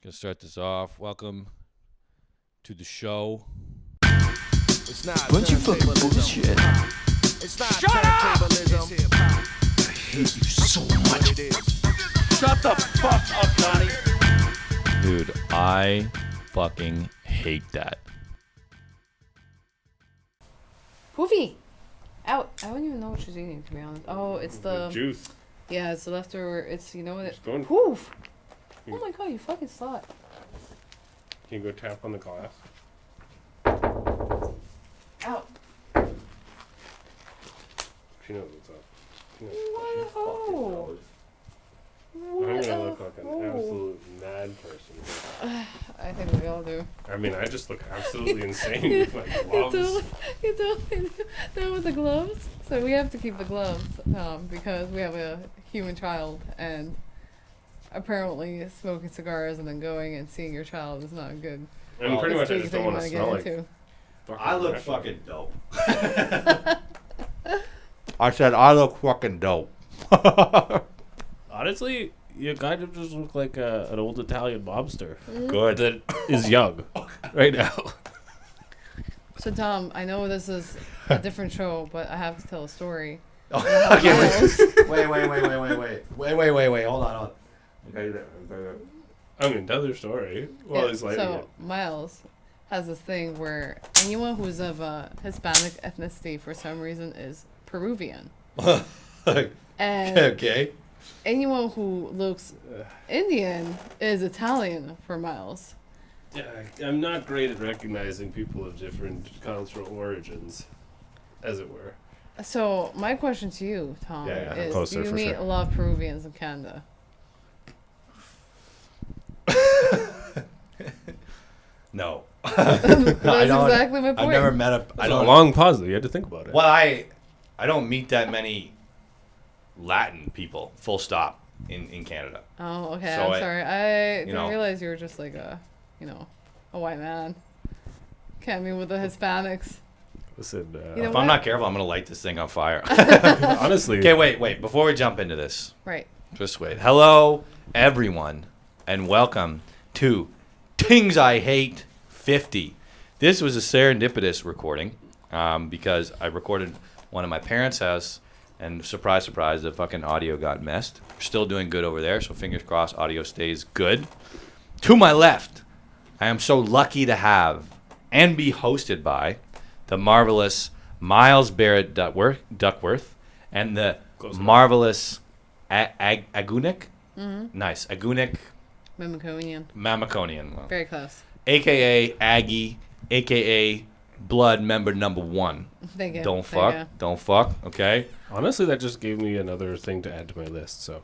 Gonna start this off. Welcome to the show. It's not bunch of fucking bullshit. It's not Shut up! I hate you so much. Shut the fuck up, Donnie. Dude, I fucking hate that. Poofy! Ow, I don't even know what she's eating, to be honest. Oh, it's the juice. Yeah, it's the leftover. It's, you know what? Poof! Oh my god, you fucking slut. Can you go tap on the glass? Ow. She knows what's up. She knows What a hoe. I'm gonna look like an absolute mad person. I think we all do. I mean, I just look absolutely insane with my gloves. You totally do with the gloves. So we have to keep the gloves because we have a human child, and apparently smoking cigars and then going and seeing your child is not good. And pretty much I just don't want to smell like I look fucking dope. I said I look fucking dope. Honestly, you kind of just look like an old Italian mobster. Good. That is young right now. So Tom, I know this is a different show, but I have to tell a story. Okay, wait. Wait. Hold on. Okay. I'm gonna tell their story while he's lighting so it. Miles has this thing where anyone who's of Hispanic ethnicity for some reason is Peruvian. And Okay. anyone who looks Indian is Italian for Miles. Yeah, I'm not great at recognizing people of different cultural origins, as it were. So my question to you, Tom, Yeah, is closer do you for meet sure. a lot of Peruvians in Canada? No. That's exactly my point. I've never met a. It's a long pause, though. You had to think about it. Well, I don't meet that many Latin people. Full stop in Canada. Oh, okay. So I'm sorry. I didn't know. realize you were just like a white man. Can't meet with the Hispanics. Listen, You know If what? I'm not careful, I'm gonna light this thing on fire. honestly, Okay, wait. Before we jump into this, Right. just wait. Hello, everyone, and welcome to Things I Hate 50. This was a serendipitous recording because I recorded one at my parents' house, and surprise, the fucking audio got messed. We're still doing good over there, so fingers crossed audio stays good. To my left, I am so lucky to have and be hosted by the marvelous Miles Barette-Duckworth and the Close enough. marvelous Agunik. Nice. Agunik Mimiconian. Mamaconian. Very close. A.K.A. Aggie, A.K.A. Blood Member Number 1. Thank you. Don't There you fuck. Don't fuck. Okay? Honestly, that just gave me another thing to add to my list, so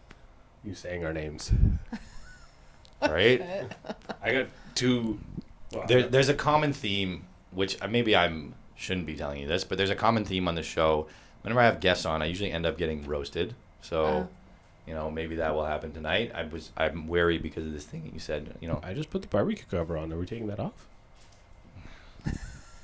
you saying our names. Right? I got two... Well, There's a common theme, which maybe I shouldn't be telling you this, but there's a common theme on the show. Whenever I have guests on, I usually end up getting roasted. So, maybe that will happen tonight. I'm wary because of this thing that you said. I just put the barbecue cover on. Are we taking that off?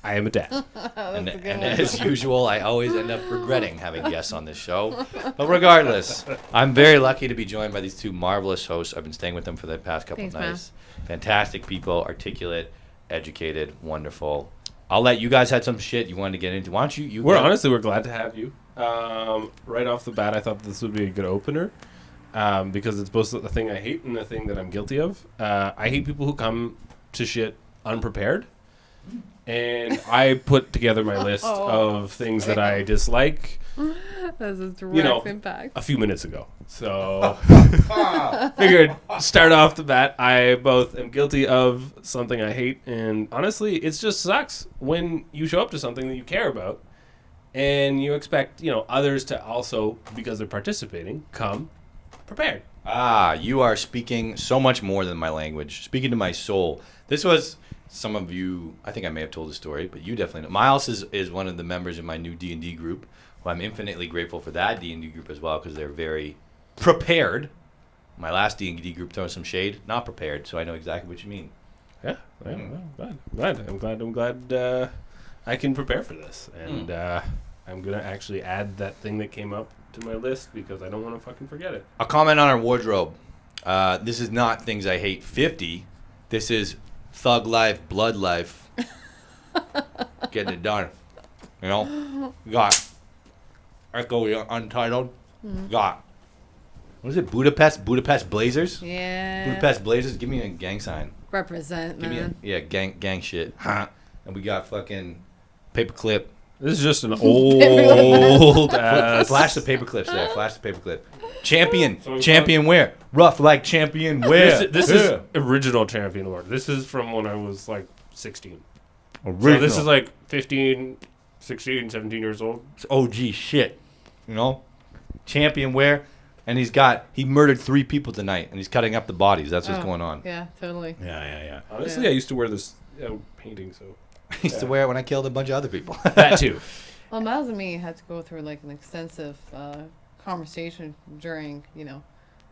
I am a dad. And, That's a good and one. as usual, I always end up regretting having guests on this show. But regardless, I'm very lucky to be joined by these two marvelous hosts. I've been staying with them for the past couple Thanks, of nights. Fantastic people, articulate, educated, wonderful. I'll let you guys had some shit you wanted to get into. Why don't you? We're glad to have you. Right off the bat, I thought this would be a good opener because it's both the thing I hate and the thing that I'm guilty of. I hate people who come to shit unprepared. And I put together my list of things that I dislike That's a direct impact. a few minutes ago. So figured start off the bat. I both am guilty of something I hate, and honestly, it just sucks when you show up to something that you care about and you expect, others to also, because they're participating, come prepared. You are speaking so much more than my language, speaking to my soul. This was some of you, I think I may have told the story, but you definitely know. Miles is one of the members in my new D&D group, who I'm infinitely grateful for that D&D group as well, because they're very prepared. My last D&D group throws some shade, not prepared, so I know exactly what you mean. Yeah, I'm glad I can prepare for this, and I'm gonna actually add that thing that came up to my list because I don't want to fucking forget it. A comment on our wardrobe. This is not Things I Hate 50. This is thug life, blood life. Getting it done. You know? Got Echo Untitled. Got. What is it? Budapest Blazers? Yeah. Budapest Blazers. Give me a gang sign. Represent, Give me man. gang shit. Huh. And we got fucking paperclip. This is just an old ass. Flash the paper clips there. Flash the paper clip. Champion wear. Rough like champion wear. This is original champion wear. This is from when I was like 16. Original. So this is like 15, 16, 17 years old. It's OG shit. You know? Champion wear. And he murdered 3 people tonight, and he's cutting up the bodies. That's what's going on. Yeah, totally. Yeah. Honestly, Yeah. I used to wear this painting, so. I used to wear it when I killed a bunch of other people. That too. Well, Miles and me had to go through like an extensive conversation during,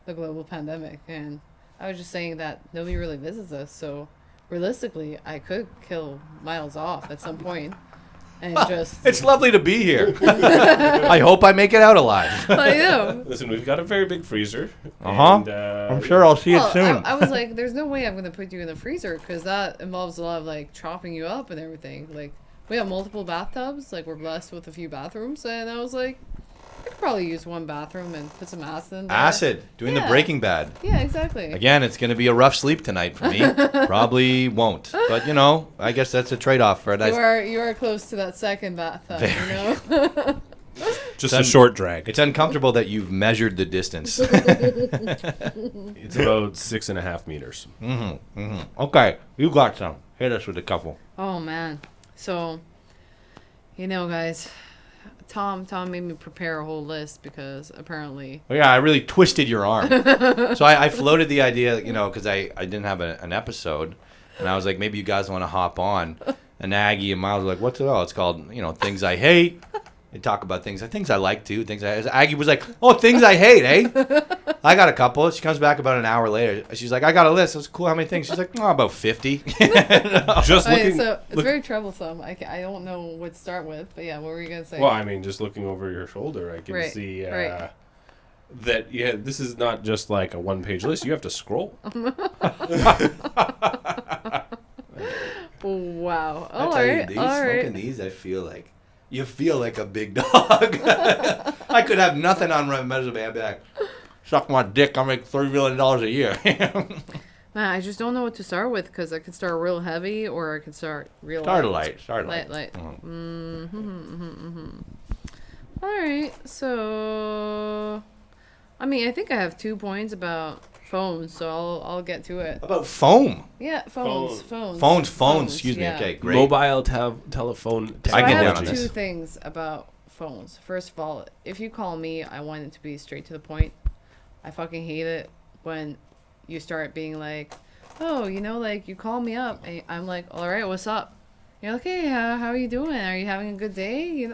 the global pandemic, and I was just saying that nobody really visits us, so realistically, I could kill Miles off at some point, and just. It's lovely to be here. I hope I make it out alive. I know. Listen, we've got a very big freezer. Uh-huh. And, I'm sure I'll see Well, it soon. I was like, there's no way I'm gonna put you in the freezer because that involves a lot of like chopping you up and everything. Like we have multiple bathtubs. Like we're blessed with a few bathrooms, and I was like, I could probably use one bathroom and put some acid in there. Acid. Doing the Yeah. Breaking Bad. Yeah, exactly. Again, it's going to be a rough sleep tonight for me. Probably won't. But, I guess that's a trade-off for a nice... You are close to that second bathtub, Just a short drag. It's uncomfortable that you've measured the distance. It's about 6.5 meters. Okay, you got some. Hit us with a couple. Oh man. So, guys, Tom made me prepare a whole list because apparently. Oh, yeah, I really twisted your arm. So I floated the idea, because I didn't have an episode. And I was like, maybe you guys want to hop on. And Aggie and Miles were like, what's it all? It's called, Things I Hate. They talk about things I like too. Aggie was like, oh, things I hate, eh? I got a couple. She comes back about an hour later. She's like, I got a list. That's cool. How many things? She's like, oh, about 50. Just Okay, looking. so it's very troublesome. I don't know what to start with, but yeah, what were you gonna say? Well, I mean, just looking over your shoulder, I can Right, see right. that this is not just like a one-page list. You have to scroll. Wow. I All tell you, right. these, All smoking right. these, I feel like you feel like a big dog. I could have nothing on my resume. I'd be like, suck my dick. I make $30 million a year. Man, I just don't know what to start with because I could start real heavy or I could start real Start light. light. Light. All right. So, I mean, I think I have 2 points about phones, so I'll get to it. About foam. Yeah, phones. Excuse me. Yeah. Okay, great. Mobile telephone. So I I get down have on 2 this. things about phones. First of all, if you call me, I want it to be straight to the point. I fucking hate it when you start being like, oh, like you call me up and I'm like, all right, what's up? You're like, hey, how are you doing? Are you having a good day?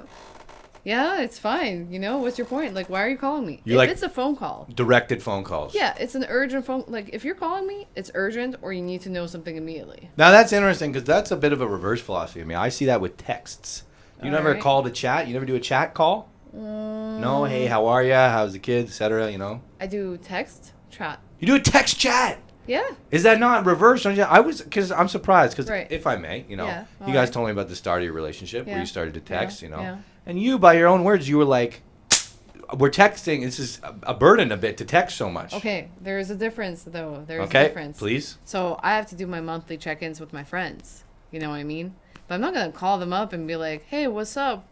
Yeah, it's fine. What's your point? Like, why are you calling me? You if like- it's a phone call. Directed phone calls. Yeah, it's an urgent phone. Like, if you're calling me, it's urgent or you need to know something immediately. Now that's interesting because that's a bit of a reverse philosophy. I mean, I see that with texts. You never Alright. call to chat. You never do a chat call. No, hey, how are ya? How's the kids, etc. I do text, chat. You do a text chat. Yeah. Is that not reverse? Because I'm surprised because Right. if I may, Yeah, you all guys right. told me about the start of your relationship where Yeah. you started to text, Yeah. and you, by your own words, you were like, "We're texting. This is a burden a bit to text so much." Okay, there's a difference though. There's Okay, a difference. please. So I have to do my monthly check-ins with my friends. You know what I mean? But I'm not gonna call them up and be like, "Hey, what's up?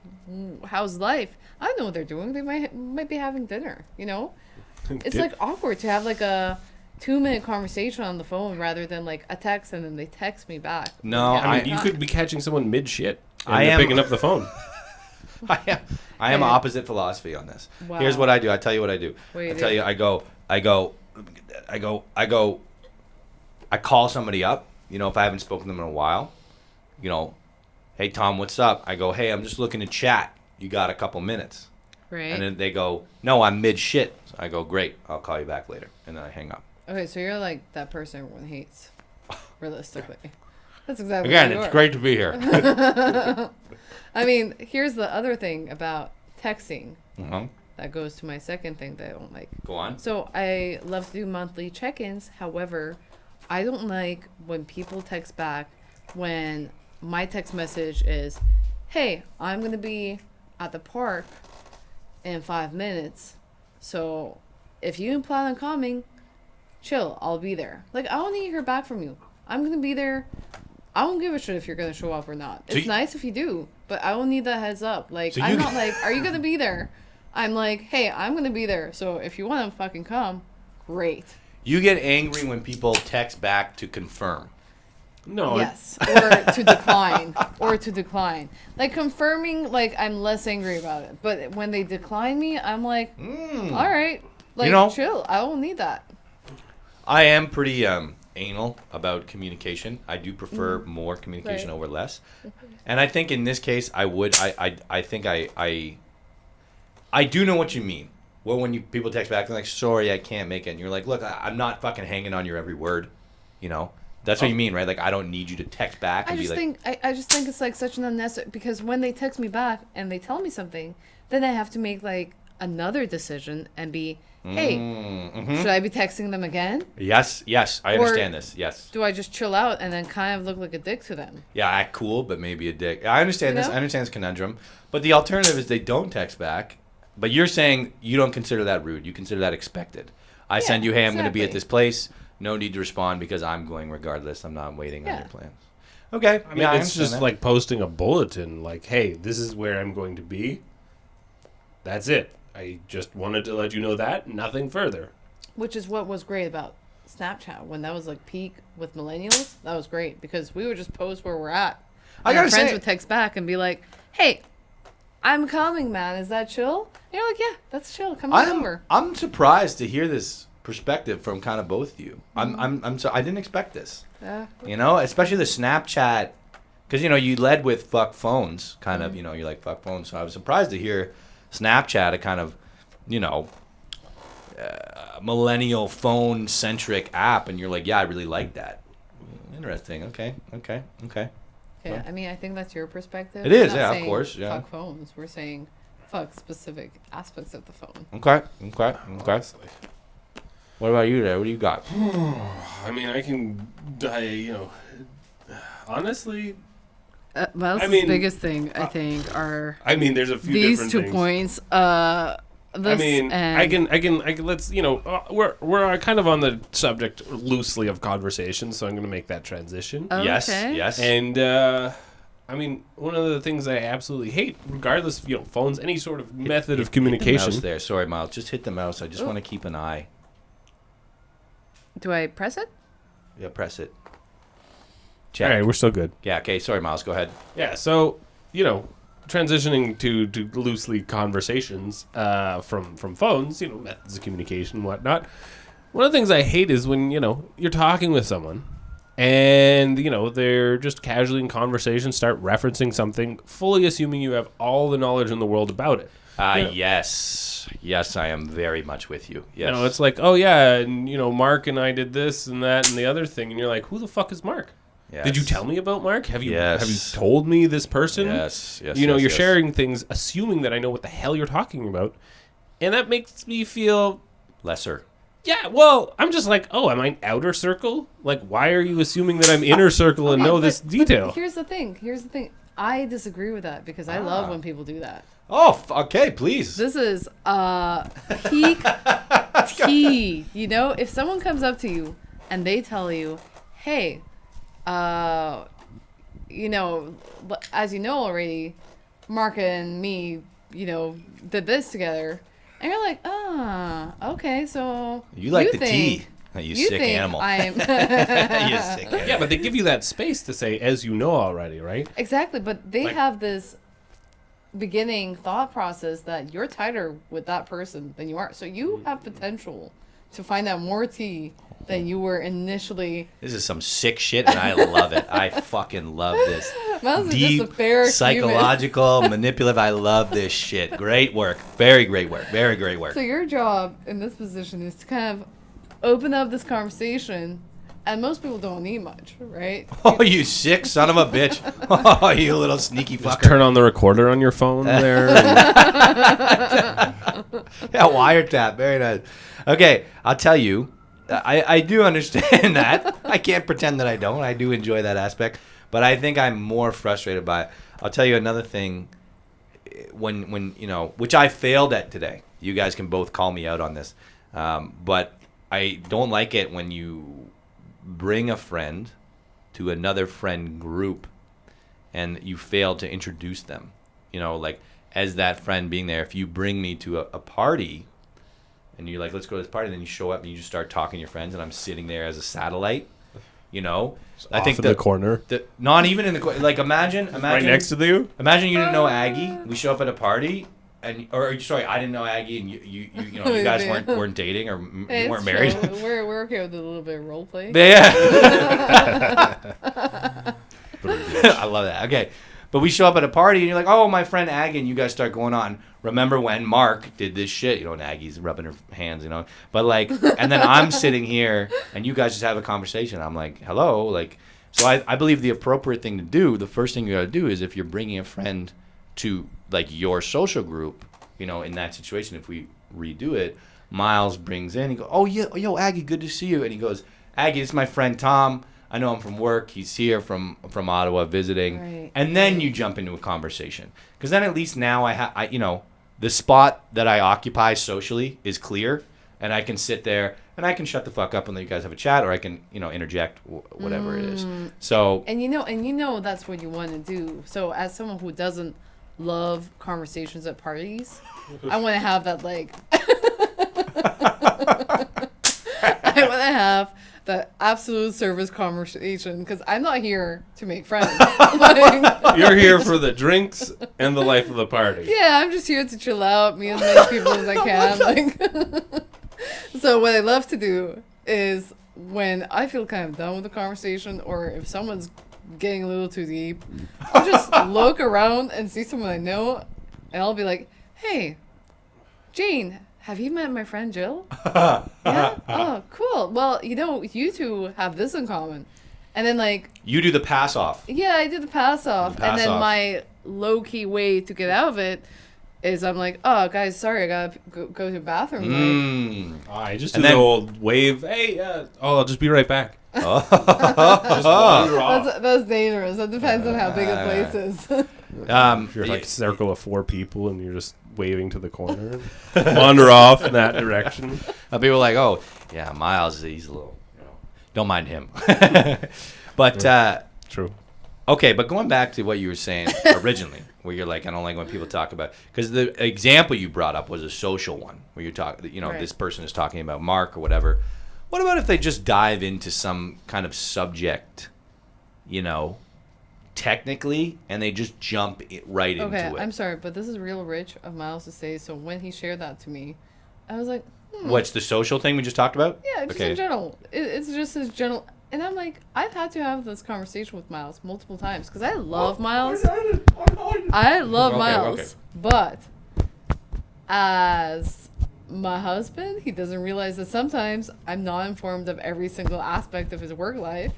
How's life?" I don't know what they're doing. They might be having dinner. It's like awkward to have like a 2-minute conversation on the phone rather than like a text and then they text me back. No, Yeah, I mean, you not- could be catching someone mid shit. And I they're am- picking up the phone. I am opposite philosophy on this. Wow. Here's what I do. I tell you what I do. What do you I tell do? you, I call somebody up. If I haven't spoken to them in a while, hey Tom, what's up? I go, hey, I'm just looking to chat. You got a couple minutes? Right. And then they go, no, I'm mid shit. So I go, great, I'll call you back later, and then I hang up. Okay, so you're like that person everyone hates, realistically. That's exactly Again, what you it's are. great to be here. I mean, here's the other thing about texting Mhm. that goes to my second thing that I don't like. Go on. So I love to do monthly check-ins. However, I don't like when people text back when my text message is, hey, I'm going to be at the park in 5 minutes. So if you plan on coming, chill, I'll be there. Like, I don't need to hear back from you. I'm going to be there. I don't give a shit if you're going to show up or not. It's nice if you do, but I don't need that heads up. Like, so I'm not like, are you going to be there? I'm like, hey, I'm going to be there. So if you want to fucking come, great. You get angry when people text back to confirm. No. Yes. Or to decline. Or to decline. Like, confirming, like, I'm less angry about it. But when they decline me, I'm like, all right. Like, chill. I don't need that. I am pretty anal about communication. I do prefer more communication over less. And I think in this case, I think I do know what you mean. Well, when people text back, they're like, sorry, I can't make it. And you're like, look, I'm not fucking hanging on your every word. You know? That's what you mean, right? Like, I don't need you to text back and I just think it's like such an unnecessary, because when they text me back and they tell me something, then I have to make like another decision and be, hey, should I be texting them again? Yes, I understand this. Yes. Do I just chill out and then kind of look like a dick to them? Yeah, act cool, but maybe a dick. I understand this. I understand this conundrum. But the alternative is they don't text back. But you're saying you don't consider that rude. You consider that expected. I send you, hey, I'm going to be at this place. No need to respond because I'm going regardless. I'm not waiting on your plans. Okay. I mean, it's just like posting a bulletin like, hey, this is where I'm going to be. That's it. I just wanted to let you know that. Nothing further. Which is what was great about Snapchat. When that was like peak with millennials, that was great because we would just post where we're at. And our friends would text back and be like, hey, I'm coming, man. Is that chill? And you're like, yeah, that's chill. Come on over. I'm surprised to hear this perspective from kind of both of you. I didn't expect this. Yeah. You know, especially the Snapchat, because you led with fuck phones, kind of. You're like fuck phones. So I was surprised to hear Snapchat, a kind of, millennial phone centric app, and you're like, yeah, I really like that. Interesting. Okay. Yeah, I mean, I think that's your perspective. It is, yeah, of course. Yeah. Fuck phones. We're saying fuck specific aspects of the phone. Okay. What about you there? What do you got? I mean, honestly. Well, the biggest thing, I think, are. I mean, there's a few these different 2 things. Points. I mean, I can. Let's. We're kind of on the subject loosely of conversation, so I'm going to make that transition. Oh, yes. okay. Yes. And I mean, one of the things I absolutely hate, regardless of phones, any sort of method of communication. Hit the mouse there. Sorry, Miles. Just hit the mouse. I just want to keep an eye. Do I press it? Yeah, press it. Check. All right, we're still good. Yeah. Okay. Sorry, Miles. Go ahead. Yeah. So transitioning to loosely conversations from phones, methods of communication and whatnot. One of the things I hate is when, you're talking with someone and, they're just casually in conversation start referencing something, fully assuming you have all the knowledge in the world about it. Yes. Yes, I am very much with you. Yes. It's like, oh, yeah, and, Mark and I did this and that and the other thing. And you're like, who the fuck is Mark? Yes. Did you tell me about Mark? Have you Yes. told me this person? Yes. You're sharing things, assuming that I know what the hell you're talking about, and that makes me feel lesser. Yeah, well, I'm just like, oh, am I outer circle? Like, why are you assuming that I'm inner circle and know this detail? But here's the thing. I disagree with that because I love when people do that. Oh, okay, please. This is peak tea. If someone comes up to you and they tell you, hey, as you know already, Mark and me, did this together. And you're like, okay, so you like the think, tea. You sick animal. I'm You sick animal. Yeah, but they give you that space to say, as you know already, right? Exactly, but they have this beginning thought process that you're tighter with that person than you are. So you have potential to find out more tea than you were initially. This is some sick shit, and I love it. I fucking love this. Miles is Deep, just a fair psychological, manipulative. I love this shit. Great work. Very great work. Very great work. So your job in this position is to kind of open up this conversation, and most people don't need much, right? Oh, you sick son of a bitch. Oh, you little sneaky Just fucker. turn on the recorder on your phone there. Yeah, wiretap. Very nice. Okay, I'll tell you, I do understand that. I can't pretend that I don't. I do enjoy that aspect. But I think I'm more frustrated by it. I'll tell you another thing. When which I failed at today. You guys can both call me out on this. But I don't like it when you bring a friend to another friend group and you fail to introduce them. Like as that friend being there. If you bring me to a party and you're like, let's go to this party, and then you show up and you just start talking to your friends and I'm sitting there as a satellite, I think in the corner. Not even in the corner. Like imagine Right next to you? Imagine you didn't know Aggie. We show up at a party, or sorry, I didn't know Aggie, and you guys weren't dating or you weren't married. We're okay with a little bit of role play. Yeah. I love that. Okay, but we show up at a party, and you're like, "Oh, my friend Aggie," and you guys start going on. Remember when Mark did this shit? And Aggie's rubbing her hands, But like, and then I'm sitting here, and you guys just have a conversation. I'm like, "Hello," like. So I believe the appropriate thing to do, the first thing you got to do is if you're bringing a friend to like your social group, in that situation, if we redo it, Miles brings in, he goes, "Oh yeah, yo Aggie, good to see you." And he goes, "Aggie, this is my friend Tom. I know him from work. He's here from Ottawa visiting." Right. And then you jump into a conversation, because then at least now I the spot that I occupy socially is clear, and I can sit there and I can shut the fuck up and let you guys have a chat, or I can interject whatever it is. So and that's what you want to do. So as someone who doesn't love conversations at parties, I want to have that like I want to have the absolute service conversation, because I'm not here to make friends. You're here for the drinks and the life of the party. Yeah, I'm just here to chill out, meet as many people as I can. So what I love to do is when I feel kind of done with the conversation, or if someone's getting a little too deep, I'll just look around and see someone I know, and I'll be like, "Hey, Jane, have you met my friend Jill?" "Yeah? Oh, cool. Well, you two have this in common." And then like... You do the pass off. Yeah, I do the pass off. And then my low-key way to get out of it is I'm like, "Oh, guys, sorry, I gotta go to the bathroom." I just do the old wave. "Hey, I'll just be right back." Just wander off. That's dangerous. That depends on how big a place is. If you're like a circle of 4 people and you're just waving to the corner, wander off in that direction. People are like, "Oh, yeah, Miles, he's a little, don't mind him." But true. Okay, but going back to what you were saying originally, where you're like, I don't like when people talk about, because the example you brought up was a social one, where you're talking, Right. This person is talking about Mark or whatever. What about if they just dive into some kind of subject, technically, and they just jump right into it? I'm sorry, but this is real rich of Miles to say. So when he shared that to me, I was like, What's the social thing we just talked about? Yeah, just in general. It's just his general. And I'm like, I've had to have this conversation with Miles multiple times, because I love Miles. I love Miles. Okay. But as my husband, he doesn't realize that sometimes I'm not informed of every single aspect of his work life.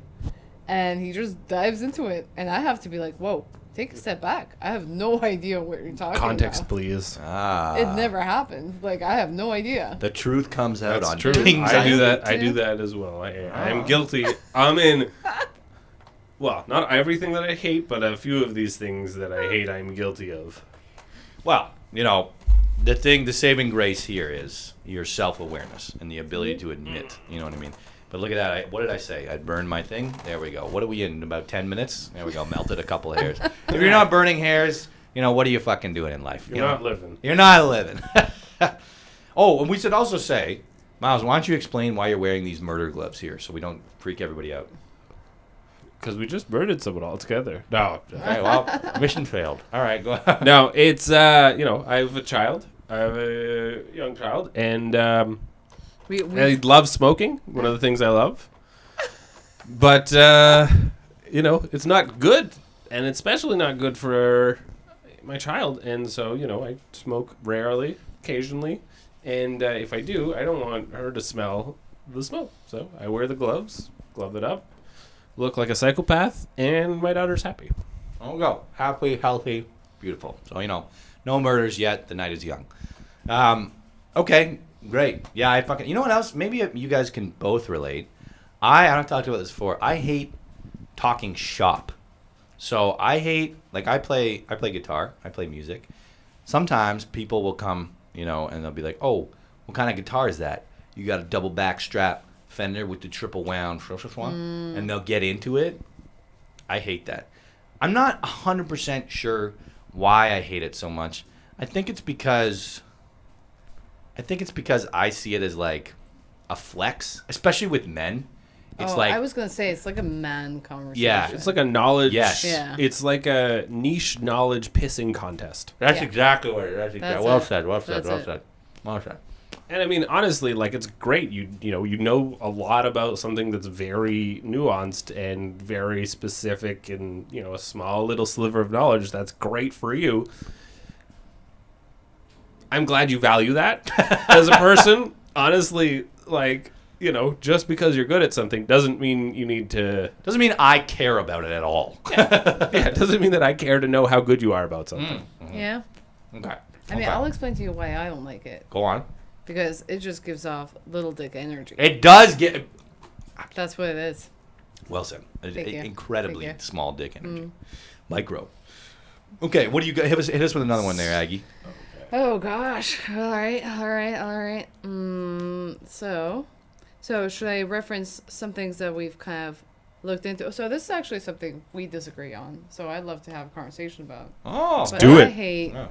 And he just dives into it. And I have to be like, whoa, take a step back. I have no idea what you're talking Context, about. please. It never happens. Like, I have no idea. The truth comes out That's on true. things. I do that. I do that as well. I'm guilty. I'm in. Well, not everything that I hate, but a few of these things that I hate, I'm guilty of. Well, the saving grace here is your self-awareness and the ability to admit. You know what I mean? But look at that. What did I say? I'd burn my thing. There we go. What are we in? About 10 minutes? There we go. Melted a couple of hairs. If you're not burning hairs, what are you fucking doing in life? You're not living. You're not living. Oh, and we should also say, Miles, why don't you explain why you're wearing these murder gloves here so we don't freak everybody out? Because we just murdered someone altogether. No. Okay, well, mission failed. All right, go ahead. No, it's, I have a child. I have a young child. And I love smoking. One of the things I love. But, it's not good. And it's especially not good for my child. And so, I smoke rarely, occasionally. And if I do, I don't want her to smell the smoke. So I wear the gloves, glove it up, look like a psychopath, and my daughter's happy. There we go. Happy, healthy, beautiful. So, no murders yet. The night is young. Okay. Great. Yeah, I fucking. You know what else? Maybe you guys can both relate. I don't talked about this before. I hate talking shop. So I hate I play guitar. I play music. Sometimes people will come, and they'll be like, "Oh, what kind of guitar is that? You got a double back strap Fender with the triple wound, and they'll get into it." I hate that. I'm not 100% sure why I hate it so much. I think it's because I see it as like a flex, especially with men. It's I was gonna say it's like a man conversation. Yeah. It's like a knowledge. Yes. Yeah. It's like a niche knowledge pissing contest. That's Yeah. exactly what it is. That's exactly. That's Well it. said. Well said. That's Well it. said. Well said. And I mean, honestly, it's great. You know a lot about something that's very nuanced and very specific, and a small little sliver of knowledge. That's great for you. I'm glad you value that as a person. Honestly, just because you're good at something doesn't mean you need to. Doesn't mean I care about it at all. Yeah, it doesn't mean that I care to know how good you are about something. Yeah. Okay. I mean, I'll explain to you why I don't like it. Go on. Because it just gives off little dick energy. It does get. That's what it is. Well said. Thank you. Incredibly Thank you. small dick energy. Micro. Okay, what do you got? Hit us with another one there, Aggie. Oh gosh. All right. So should I reference some things that we've kind of looked into? So this is actually something we disagree on. So I'd love to have a conversation about. Oh. But do I it. hate Oh.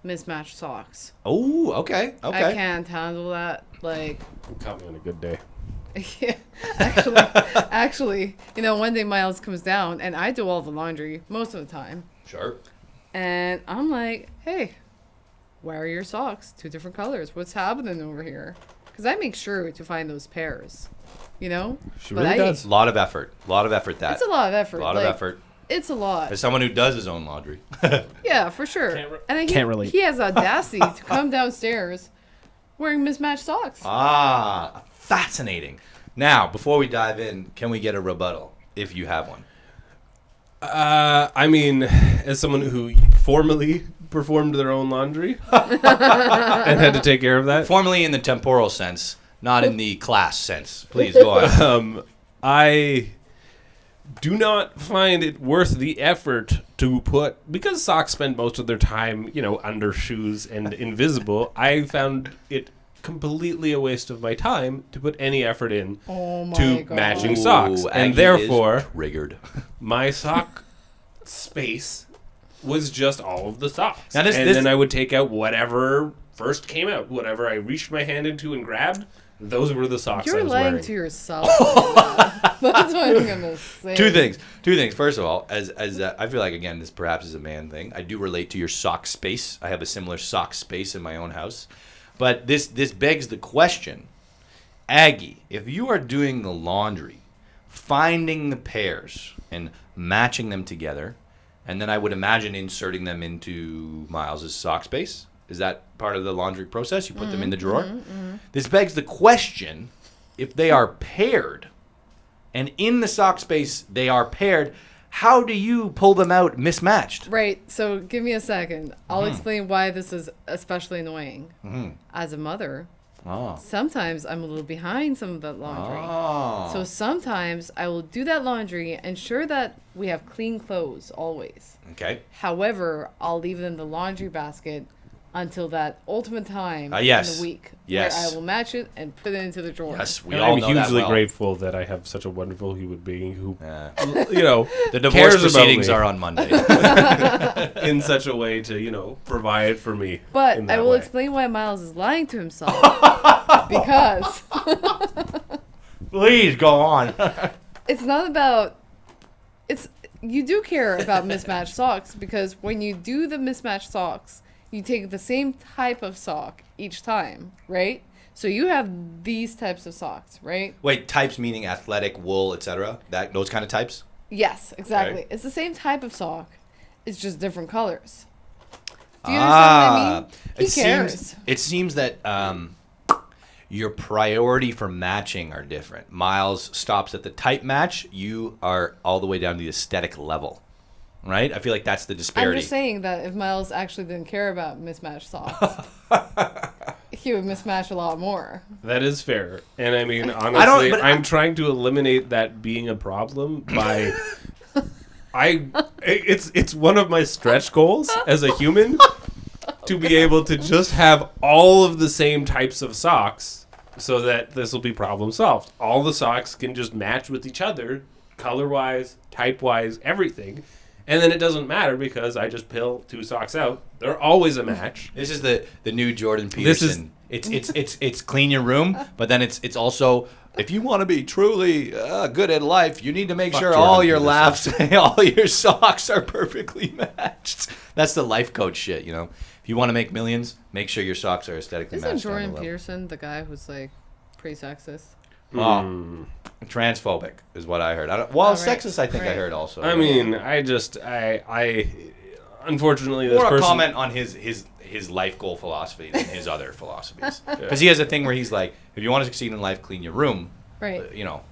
mismatched socks. Oh, okay. Okay. I can't handle that. Like, Caught me on a good day. yeah, actually, one day Miles comes down and I do all the laundry most of the time. Sure. And I'm like, hey, why are your socks 2 different colors? What's happening over here? Because I make sure to find those pairs, She But really does. A lot of effort. A lot of effort. That. It's a lot of effort. A lot of like, effort. It's a lot. As someone who does his own laundry. Yeah, for sure. And then can't relate. he has audacity to come downstairs wearing mismatched socks. Fascinating. Now, before we dive in, can we get a rebuttal if you have one? I mean, as someone who formerly performed their own laundry and had to take care of that, Formally in the temporal sense, not in the class sense. Please go on. I do not find it worth the effort to put, because socks spend most of their time, under shoes and invisible. I found it completely a waste of my time to put any effort in Oh my to God. matching socks, Ooh, and Aggie therefore is triggered. my sock space was just all of the socks. Now this- and this- then I would take out whatever first came out, whatever I reached my hand into and grabbed. Those were the socks I You're was lying wearing. to yourself. Right now. That's what I'm gonna say. Two things. First of all, as I feel like, again, this perhaps is a man thing. I do relate to your sock space. I have a similar sock space in my own house. But this begs the question, Aggie, if you are doing the laundry, finding the pairs and matching them together, and then I would imagine inserting them into Miles's sock space. Is that part of the laundry process? You put them in the drawer? This begs the question, if they are paired, and in the sock space they are paired, how do you pull them out mismatched? Right. So give me a second. I'll explain why this is especially annoying. As a mother, Oh. sometimes I'm a little behind some of that laundry. Oh. So sometimes I will do that laundry, ensure that we have clean clothes always. Okay. However, I'll leave it in the laundry basket until that ultimate time yes. in the week. Yes. Where I will match it and put it into the drawer. Yes, we And all I'm know that hugely well. grateful that I have such a wonderful human being who, The divorce cares about proceedings me. are on Monday. in such a way to, provide for me. But in I that will way. explain why Miles is lying to himself. Because Please go on. it's not about you do care about mismatched socks, because when you do the mismatched socks, you take the same type of sock each time, right? So you have these types of socks, right? Wait, types meaning athletic, wool, etc. Those kind of types? Yes, exactly. Okay. It's the same type of sock. It's just different colors. Do you understand what I mean? He cares. It seems that your priority for matching are different. Miles stops at the type match. You are all the way down to the aesthetic level, right? I feel like that's the I'm disparity. just saying that if Miles actually didn't care about mismatched socks, he would mismatch a lot more. That is fair. And I mean, honestly, I'm trying to eliminate that being a problem by it's one of my stretch goals as a human to be able to just have all of the same types of socks so that this will be problem solved. All the socks can just match with each other, color-wise, type-wise, everything. And then it doesn't matter because I just pill 2 socks out. They're always a match. This is the new Jordan Peterson. It's clean your room, but then it's also, if you want to be truly good at life, you need to make sure all your all your socks are perfectly matched. That's the life coach shit, you know. If you want to make millions, make sure your socks are aesthetically matched. Isn't Jordan Peterson the guy who's like pretty sexist? Transphobic is what I heard. Sexist I think I heard also. I mean, I unfortunately this more a person... comment on his life goal philosophy than his other philosophies. Because he has a thing where he's like, if you want to succeed in life, clean your room. Right. You know,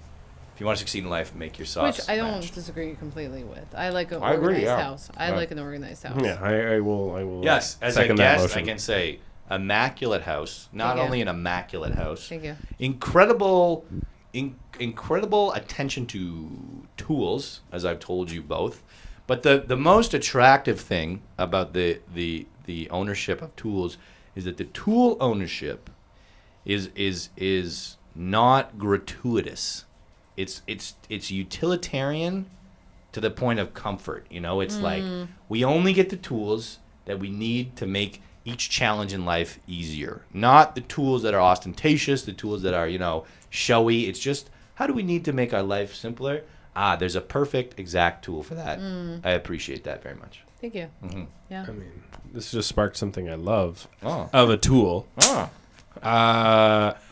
if you want to succeed in life, make your socks Which I don't matched. disagree completely with. I like an I agree, organized yeah. house. I like an organized house. Yeah, I will. Yes, as a second that guest, I motion. can say immaculate house. Not Thank you. only an immaculate house. Thank you. Incredible attention to tools, as I've told you both. But the most attractive thing about the ownership of tools is that the tool ownership is not gratuitous. It's utilitarian to the point of comfort. You know, it's like we only get the tools that we need to make each challenge in life easier. Not the tools that are ostentatious, the tools that are, you know, showy. It's just, how do we need to make our life simpler? There's a perfect exact tool for that. I appreciate that very much. Thank you. Mm-hmm. Yeah. I mean, this just sparked something I love Oh. of a tool. Oh.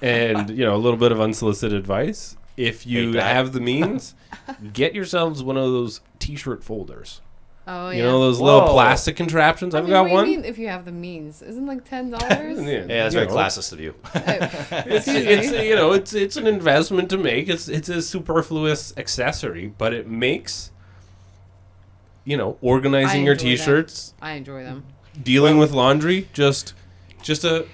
And, you know, a little bit of unsolicited advice. If you have the means, get yourselves one of those T-shirt folders. Oh yeah. You know, those Whoa. little plastic contraptions? I've got what one. do you mean if you have the means? Isn't like $10? Yeah, that's you very know. classist of you. It's you know, it's an investment to make. It's a superfluous accessory, but it makes, you know, organizing your enjoy them. T-shirts, I enjoy them. dealing with laundry, just a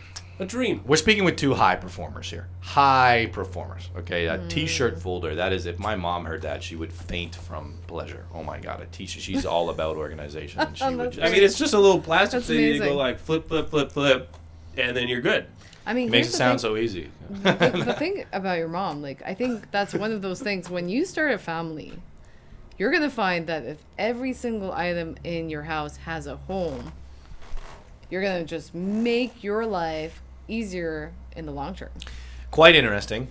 dream. We're speaking with 2 high performers here. High performers. Okay, a T-shirt folder. That is, if my mom heard that, she would faint from pleasure. Oh my God, a T-shirt. She's all about organization. And she would just, I mean, it's just a little plastic That's thing. You amazing. go like flip, flip, flip, flip, and then you're good. I mean, it makes here's it the sound thing. so easy. The thing about your mom, like, I think that's one of those things. When you start a family, you're gonna find that if every single item in your house has a home, you're gonna just make your life easier in the long term. Quite interesting.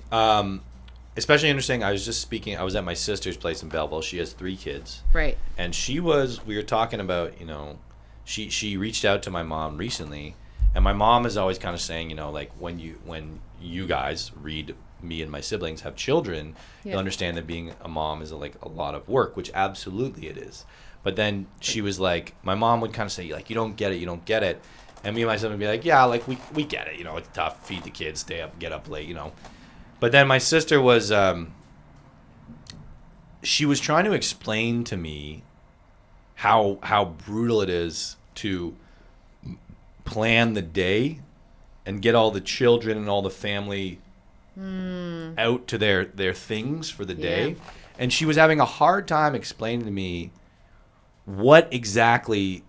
Especially interesting. I was at my sister's place in Belleville. She has 3 kids. Right. And we were talking about, you know, she reached out to my mom recently, and my mom is always kind of saying, you know, like when you guys read me and my siblings have children, you'll understand that being a mom is like a lot of work, which absolutely it is. But then she was like, my mom would kind of say, like, you don't get it. And me and my son would be like, yeah, like we get it, you know, it's tough, feed the kids, stay up, get up late, you know. But then my sister was, she was trying to explain to me how brutal it is to plan the day and get all the children and all the family out to their things for the day. And she was having a hard time explaining to me what exactly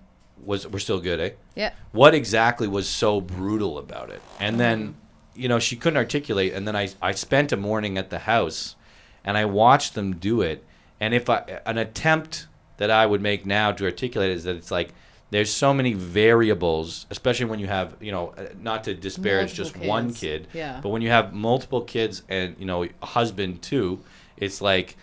we're still good, eh? Yeah. What exactly was so brutal about it? And then, you know, she couldn't articulate. And then I spent a morning at the house, and I watched them do it. And an attempt that I would make now to articulate is that it's like there's so many variables, especially when you have, you know, not to disparage Multiple just kids. one kid, Yeah. but when you have multiple kids and, you know, a husband too, it's like,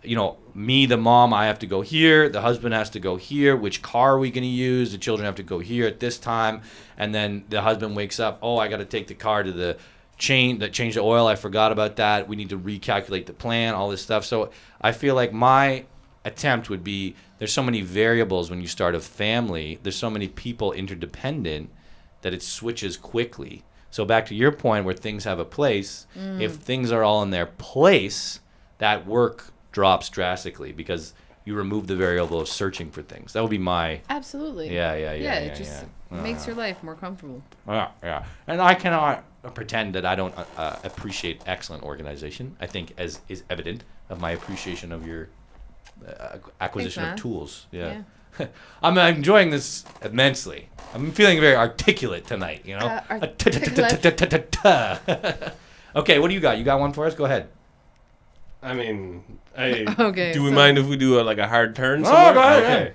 you know, me, the mom, I have to go here. The husband has to go here. Which car are we going to use? The children have to go here at this time. And then the husband wakes up. Oh, I got to take the car to the change the oil. I forgot about that. We need to recalculate the plan, all this stuff. So I feel like my attempt would be, there's so many variables when you start a family. There's so many people interdependent that it switches quickly. So back to your point where things have a place, if things are all in their place, that work drops drastically because you remove the variable of searching for things. That would be my. Absolutely. Yeah. It just makes your life more comfortable. Yeah. And I cannot pretend that I don't appreciate excellent organization. I think, as is evident of my appreciation of your acquisition Thanks, of man. tools. Yeah. I'm enjoying this immensely. I'm feeling very articulate tonight, you know? Okay, what do you got? You got one for us? Go ahead. I mean, do we so- mind if we do a hard turn? Oh, somewhere? go ahead. Okay.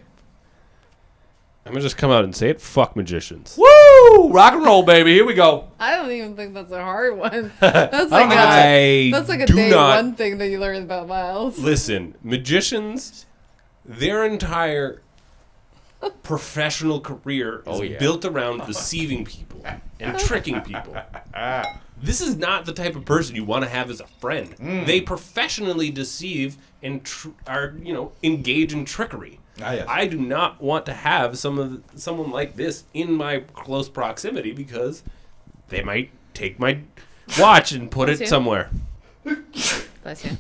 I'm gonna just come out and say it. Fuck magicians. Woo! Rock and roll, baby. Here we go. I don't even think that's a hard one. That's like I a do day not one thing that you learn about Miles. listen. Magicians, their entire professional career is built around deceiving people and tricking people. This is not the type of person you want to have as a friend. They professionally deceive and engage in trickery. Yes. I do not want to have someone like this in my close proximity because they might take my watch and put Bless it you. somewhere. Bless you.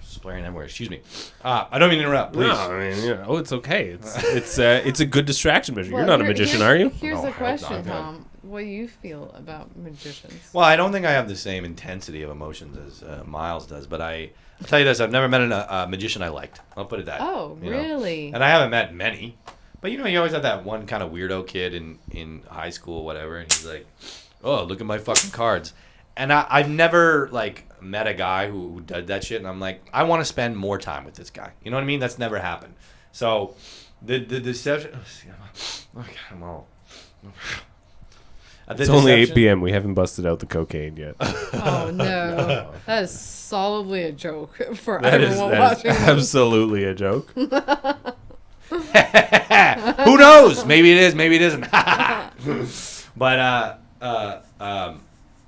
Swearing everywhere. Excuse me. I don't mean to interrupt. Please. No, I mean, it's okay. It's a good distraction measure. You're Well, not a here- magician, here's- are you? Here's No, the I hope question, not. Tom. What do you feel about magicians? Well, I don't think I have the same intensity of emotions as Miles does, but I'll tell you this: I've never met a magician I liked. I'll put it that. Oh, you know. really? And I haven't met many, but you always have that one kind of weirdo kid in high school, whatever, and he's like, "Oh, look at my fucking cards," and I've never met a guy who did that shit, and I'm like, I want to spend more time with this guy. You know what I mean? That's never happened. So the deception. Okay, I'm all. It's only 8 p.m. We haven't busted out the cocaine yet. Oh no. That is solidly a joke for That is everyone watching. this. Absolutely a joke. Who knows? Maybe it is. Maybe it isn't. But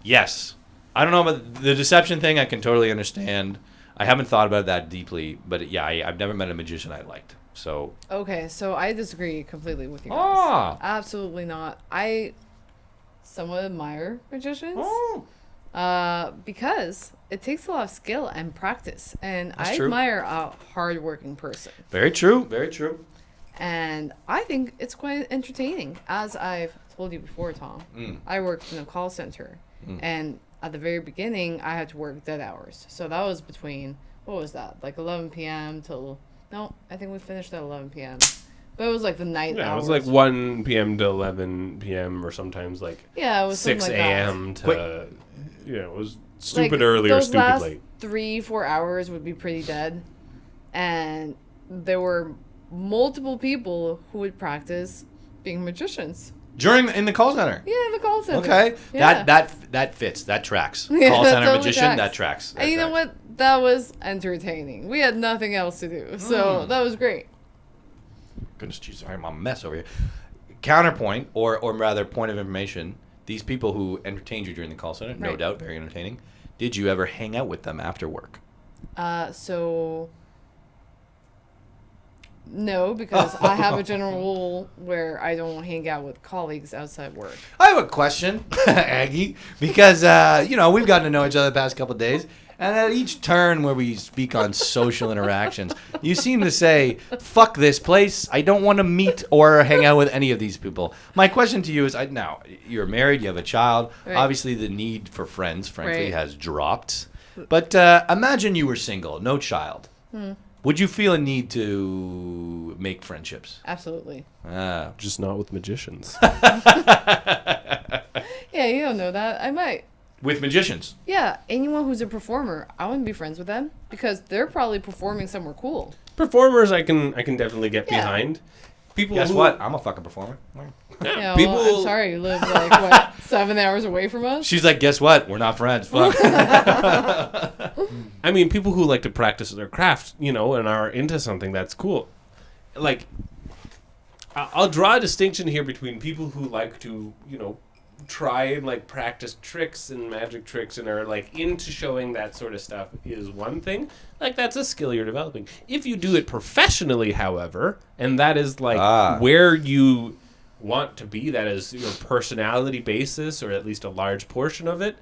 yes, I don't know about the deception thing. I can totally understand. I haven't thought about it that deeply, but yeah, I've never met a magician I liked. So Okay, so I disagree completely with you guys. Ah. Absolutely not. I somewhat admire magicians. Because it takes a lot of skill and practice, and That's I true. admire a hardworking person, very true. Very true. and I think it's quite entertaining. As I've told you before, Tom, I worked in a call center, and at the very beginning, I had to work dead hours. So that was between, what was that, 11 p.m. till, no, I think we finished at 11 p.m. But it was the night Yeah, it hours. was 1 p.m. to 11 p.m. or sometimes Yeah, it was 6 something like that. a.m. to, it was stupid early or those stupid last late. 3-4 hours would be pretty dead, and there were multiple people who would practice being magicians. In the call center. Yeah, in the call center. Okay, Yeah. that fits. That tracks. Yeah, Call that center totally magician. tracks. That tracks. And you know what? That was entertaining. We had nothing else to do, so that was great. Goodness, Jesus, I'm a mess over here. Counterpoint, or rather, point of information. These people who entertained you during the call center, no Right. doubt, very entertaining. Did you ever hang out with them after work? So no, because I have a general rule where I don't hang out with colleagues outside work. I have a question, Aggie, because we've gotten to know each other the past couple of days, and at each turn where we speak on social interactions, you seem to say, "Fuck this place. I don't want to meet or hang out with any of these people." My question to you is: now you're married, you have a child. Right. Obviously, the need for friends, frankly, Right. has dropped. But imagine you were single, no child. Would you feel a need to make friendships? Absolutely. Just not with magicians. Yeah, you don't know that. I might. With magicians. Yeah, anyone who's a performer, I wouldn't be friends with them because they're probably performing somewhere cool. Performers, I can definitely get Yeah. behind. People Guess who, what? I'm a fucking performer. You know, people. I'm sorry, you live 7 hours away from us? She's like, guess what? We're not friends. Fuck. I mean, people who like to practice their craft, and are into something that's cool. I'll draw a distinction here between people who like to, try and practice tricks and magic tricks and are into showing that sort of stuff is one thing. That's a skill you're developing. If you do it professionally, however, and that is where you want to be, that is your personality basis or at least a large portion of it,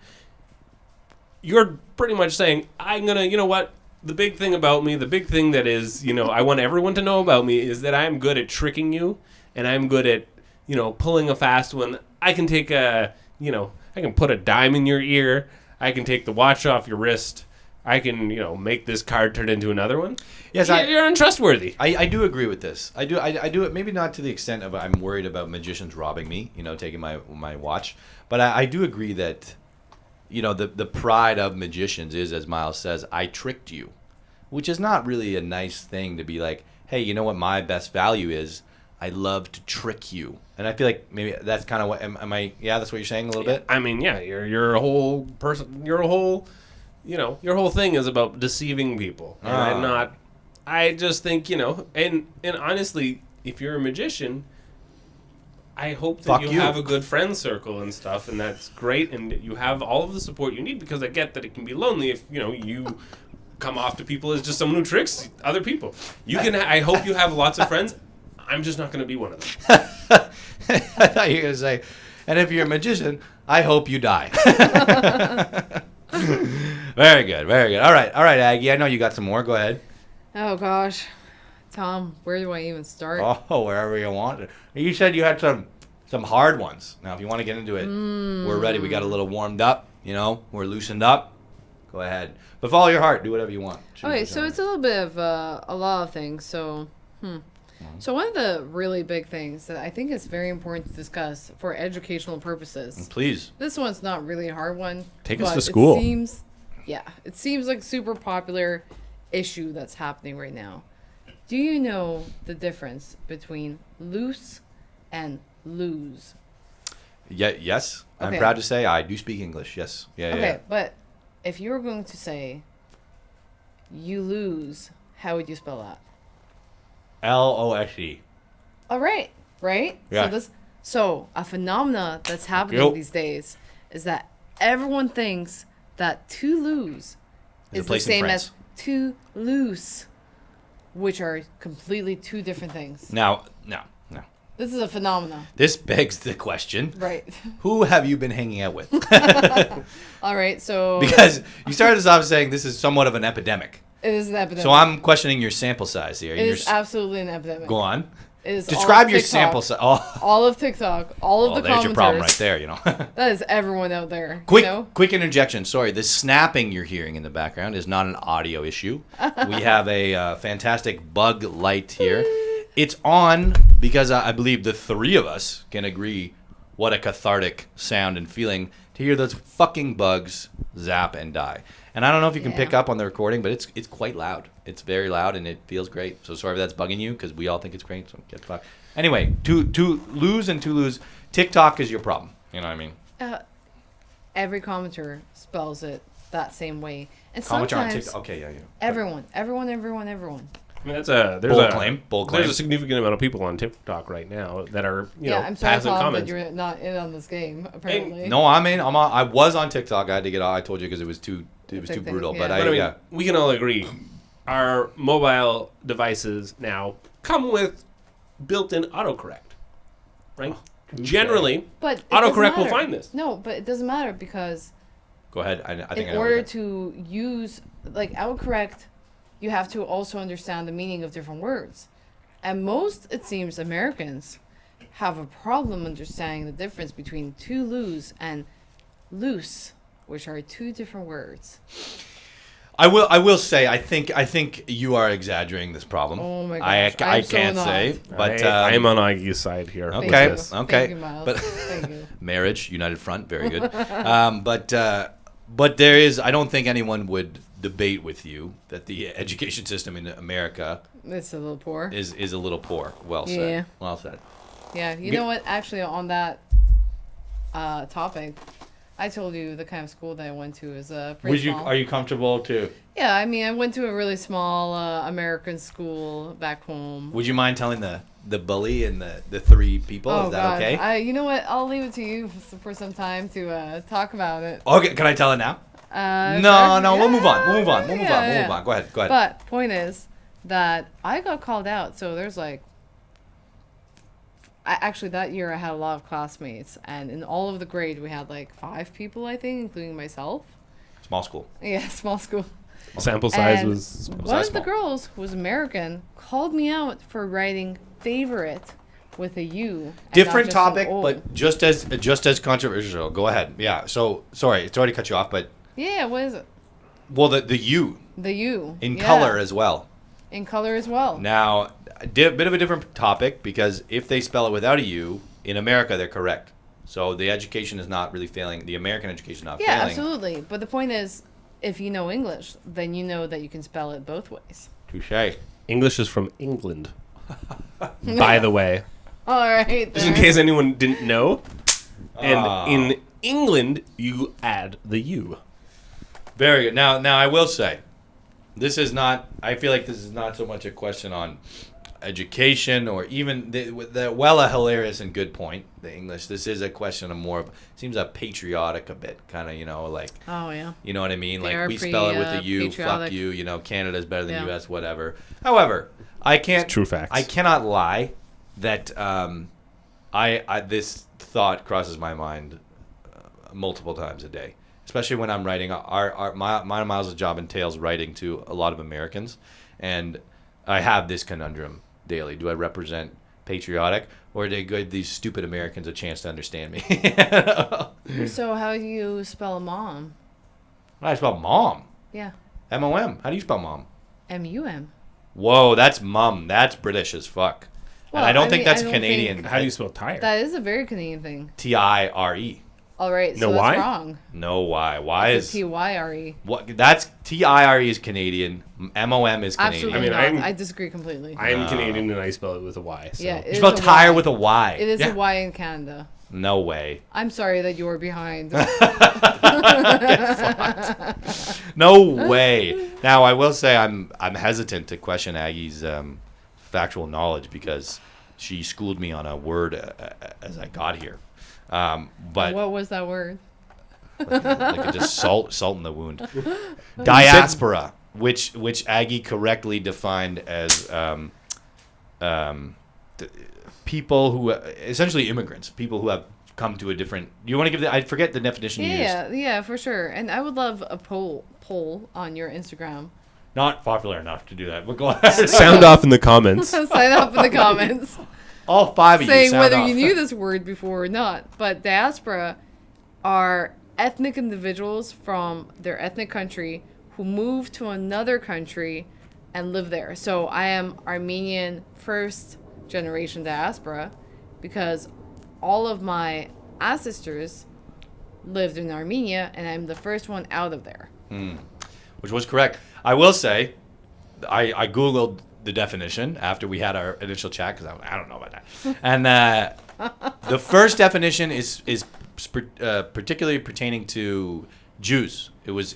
you're pretty much saying, I'm gonna, the big thing about me, the big thing that is, I want everyone to know about me is that I'm good at tricking you, and I'm good at, pulling a fast one. I can take I can put a dime in your ear. I can take the watch off your wrist. I can, make this card turn into another one. Yes, you're untrustworthy. I do agree with this. I do it maybe not to the extent of I'm worried about magicians robbing me, taking my watch. But I do agree that, the pride of magicians is, as Miles says, I tricked you, which is not really a nice thing to be like, hey, you know what my best value is? I love to trick you. And I feel like maybe that's kind of what, am I, that's what you're saying a little bit? I mean, yeah, you're a whole person, your whole thing is about deceiving people. And I just think, and honestly, if you're a magician, I hope that you have a good friend circle and stuff, and that's great, and you have all of the support you need, because I get that it can be lonely if, you come off to people as just someone who tricks other people. I hope you have lots of friends. I'm just not going to be one of them. I thought you were going to say, and if you're a magician, I hope you die. Very good, very good. All right, Aggie, I know you got some more. Go ahead. Oh, gosh. Tom, where do I even start? Oh, wherever you want. You said you had some hard ones. Now, if you want to get into it, we're ready. We got a little warmed up. We're loosened up. Go ahead. But follow your heart. Do whatever you want. Okay, so it's a little bit of a lot of things. So, So one of the really big things that I think is very important to discuss for educational purposes. Please. This one's not really a hard one. Take us to school. It seems like a super popular issue that's happening right now. Do you know the difference between loose and lose? Yeah, yes. Okay. I'm proud to say I do speak English. Yes. Yeah. Okay, but if you were going to say you lose, how would you spell that? LOSE. All right, right? Yeah. So a phenomena that's happening these days is that everyone thinks that to lose is the same as to loose, which are completely two different things. No. This is a phenomenon. This begs the question. Right. Who have you been hanging out with? All right, so... Because you started us off saying this is somewhat of an epidemic. It is an epidemic. So I'm questioning your sample size here. It is absolutely an epidemic. Go on. It is Describe your sample size. All of TikTok, all of the there's commenters. your problem right there, That is everyone out there. Quick interjection. Sorry, the snapping you're hearing in the background is not an audio issue. We have a fantastic bug light here. It's on because I believe the three of us can agree what a cathartic sound and feeling to hear those fucking bugs zap and die. And I don't know if you can pick up on the recording, but it's quite loud. It's very loud, and it feels great. So sorry if that's bugging you, because we all think it's great. So get fucked. Anyway, to lose. TikTok is your problem. You know what I mean? Every commenter spells it that same way, and Commenter on sometimes TikTok. Okay, yeah. everyone. I mean, there's a bold claim. There's a significant amount of people on TikTok right now that are, I'm sorry, passing Tom, comments. but you're not in on this game, apparently. No, I was on TikTok. I had to get off. I told you because it was too brutal. Yeah. But But I mean, we can all agree, our mobile devices now come with built-in autocorrect, right? Generally, But it autocorrect doesn't will matter. find this. No, but it doesn't matter because Go ahead. I think I in know. order to use autocorrect, you have to also understand the meaning of different words. And most, it seems, Americans have a problem understanding the difference between to lose and loose, which are two different words. I will say I think you are exaggerating this problem. Oh my gosh, I can't say, but I am on Aggie's side here. Okay. with this. Okay. Thank you, Miles. But Thank you. marriage, united front, very good. But there is. I don't think anyone would debate with you that the education system in America It's a little poor. is a little poor. Well said. Yeah. Well said. Yeah, you know what? Actually, on that topic, I told you the kind of school that I went to is pretty small. Are you comfortable to? Yeah, I mean, I went to a really small American school back home. Would you mind telling the bully and the three people? Oh, Is that God. okay? You know what? I'll leave it to you for some time to talk about it. Okay, can I tell it now? Sure. No, we'll move on. We'll move on. Go ahead. But point is that I got called out. So there's actually that year I had a lot of classmates, and in all of the grade we had 5 people, I think, including myself. Small school. Yeah, small school. Sample size And was one that of the small? girls who was American called me out for writing favorite with a U. and not Different just an topic, O. but just as controversial. Go ahead. Yeah. So sorry, it's already cut you off, but Yeah, what is it? well, the U The U. in Yeah. color as well. In color as well. Now, a bit of a different topic because if they spell it without a U in America, they're correct. So the education is not really failing. The American education is not Yeah, failing. absolutely. But the point is, if you know English, then you know that you can spell it both ways. Touche. English is from England. By the way, All right. just in then. case anyone didn't know. And Ah. in England, you add the U. Very good. Now I will say, this is not. I feel like this is not so much a question on education or even a hilarious and good point. The English. This is a question of more of seems a patriotic a bit, kind of like. Oh, yeah. You know what I mean? They Like are we spell it with pretty, a U. Fuck patriotic. you. Canada's better than Yeah. U.S. Whatever. However, I can't. True facts. I cannot lie that I this thought crosses my mind multiple times a day, especially when I'm writing. My Miles' job entails writing to a lot of Americans, and I have this conundrum daily. Do I represent patriotic, or do I give these stupid Americans a chance to understand me? So how do you spell mom? I spell mom. Yeah. M-O-M. How do you spell mom? M-U-M. Whoa, that's mum. That's British as fuck. Well, and I don't I think mean, that's I don't Canadian. How do you spell tire? That is a very Canadian thing. T-I-R-E. All right, No so that's Y? wrong. No, why? Why It's is T-Y-R-E. what? That's T-I-R-E is Canadian. M-O-M is Canadian. Absolutely I mean, not. I'm- I disagree completely. I'm No. Canadian and I spell it with a Y. So. Yeah, it You is spell a tire Y. with a Y. It is Yeah. a Y in Canada. No way. I'm sorry that you were behind. No way. Now I will say I'm hesitant to question Aggie's factual knowledge because she schooled me on a word as I got here. But What was that word? like just salt in the wound. Diaspora, which Aggie correctly defined as people who essentially immigrants, people who have come to a different. You want to give I forget the definition you used. Yeah, for sure. And I would love a poll on your Instagram. Not popular enough to do that. But go ahead. Sound off in the comments. Sign up in the comments All five of you saying sound whether off. you knew this word before or not. But diaspora are ethnic individuals from their ethnic country who move to another country and live there. So I am Armenian first generation diaspora because all of my ancestors lived in Armenia and I'm the first one out of there. Which was correct. I will say, I Googled the definition after we had our initial chat because I don't know about that. And the first definition is particularly pertaining to Jews. It was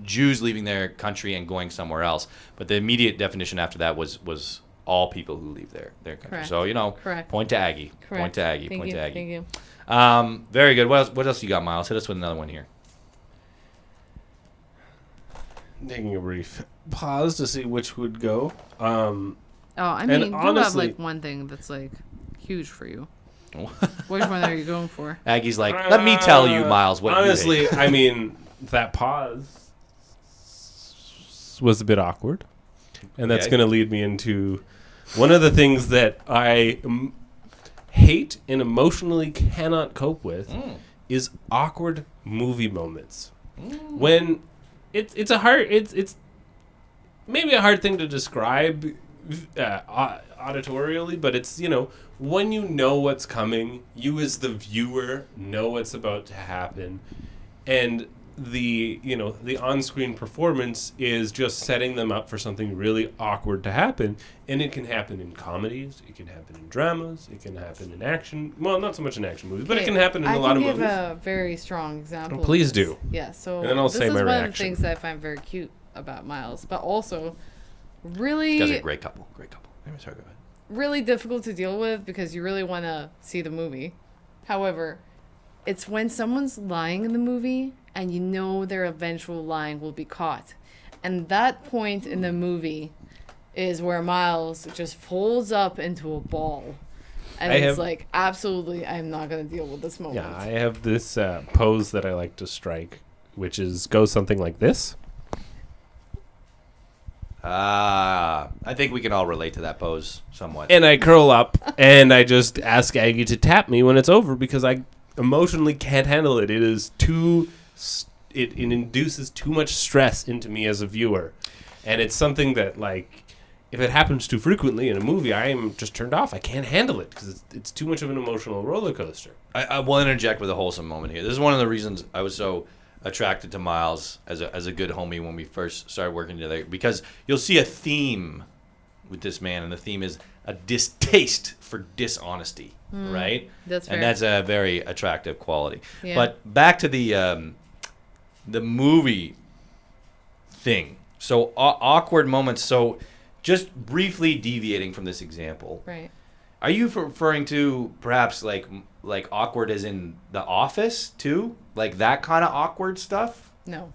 Jews leaving their country and going somewhere else. But the immediate definition after that was all people who leave their country. Correct. So Correct. point to Aggie. Correct. Point to Aggie. Thank point you. to Aggie. Thank you. Very good. What else you got, Miles? Hit us with another one here. Taking a brief pause to see which would go. Oh, I And mean, you have honestly- like one thing that's like huge for you. Which one are you going for? Aggie's like, let me tell you, Miles, what honestly, you hate. I mean, that pause was a bit awkward. And that's Okay. going to lead me into one of the things that I hate and emotionally cannot cope with is awkward movie moments. When it's maybe a hard thing to describe auditorially, but it's, when you know what's coming, you as the viewer know what's about to happen, and the on-screen performance is just setting them up for something really awkward to happen. And it can happen in comedies, it can happen in dramas, it can happen in action, well, not so much in action movies, but it can happen in a lot of I can movies. give a very strong example. of Please this. do. Yeah, so And then I'll this say is my one of the reaction. things that I find very cute about Miles, but also You guys are a really, great couple. Great couple. Anyway, sorry, go ahead. really difficult to deal with because you really want to see the movie. However, it's when someone's lying in the movie and you know their eventual lying will be caught. And that point in the movie is where Miles just folds up into a ball. And it's like, absolutely, I'm not going to deal with this moment. Yeah, I have this pose that I like to strike, which is goes something like this. I think we can all relate to that pose somewhat. And I curl up and I just ask Aggie to tap me when it's over because I emotionally can't handle it. It is too. It induces too much stress into me as a viewer, and it's something that like. If it happens too frequently in a movie, I am just turned off. I can't handle it because it's too much of an emotional roller coaster. I will interject with a wholesome moment here. This is one of the reasons I was so attracted to Miles as a good homie when we first started working together, because you'll see a theme with this man, and the theme is a distaste for dishonesty, right? That's fair. And that's a very attractive quality. Yeah. But back to the movie thing. So awkward moments. So just briefly deviating from this example. Right. Are you referring to perhaps like awkward as in The Office too? Like that kind of awkward stuff? No.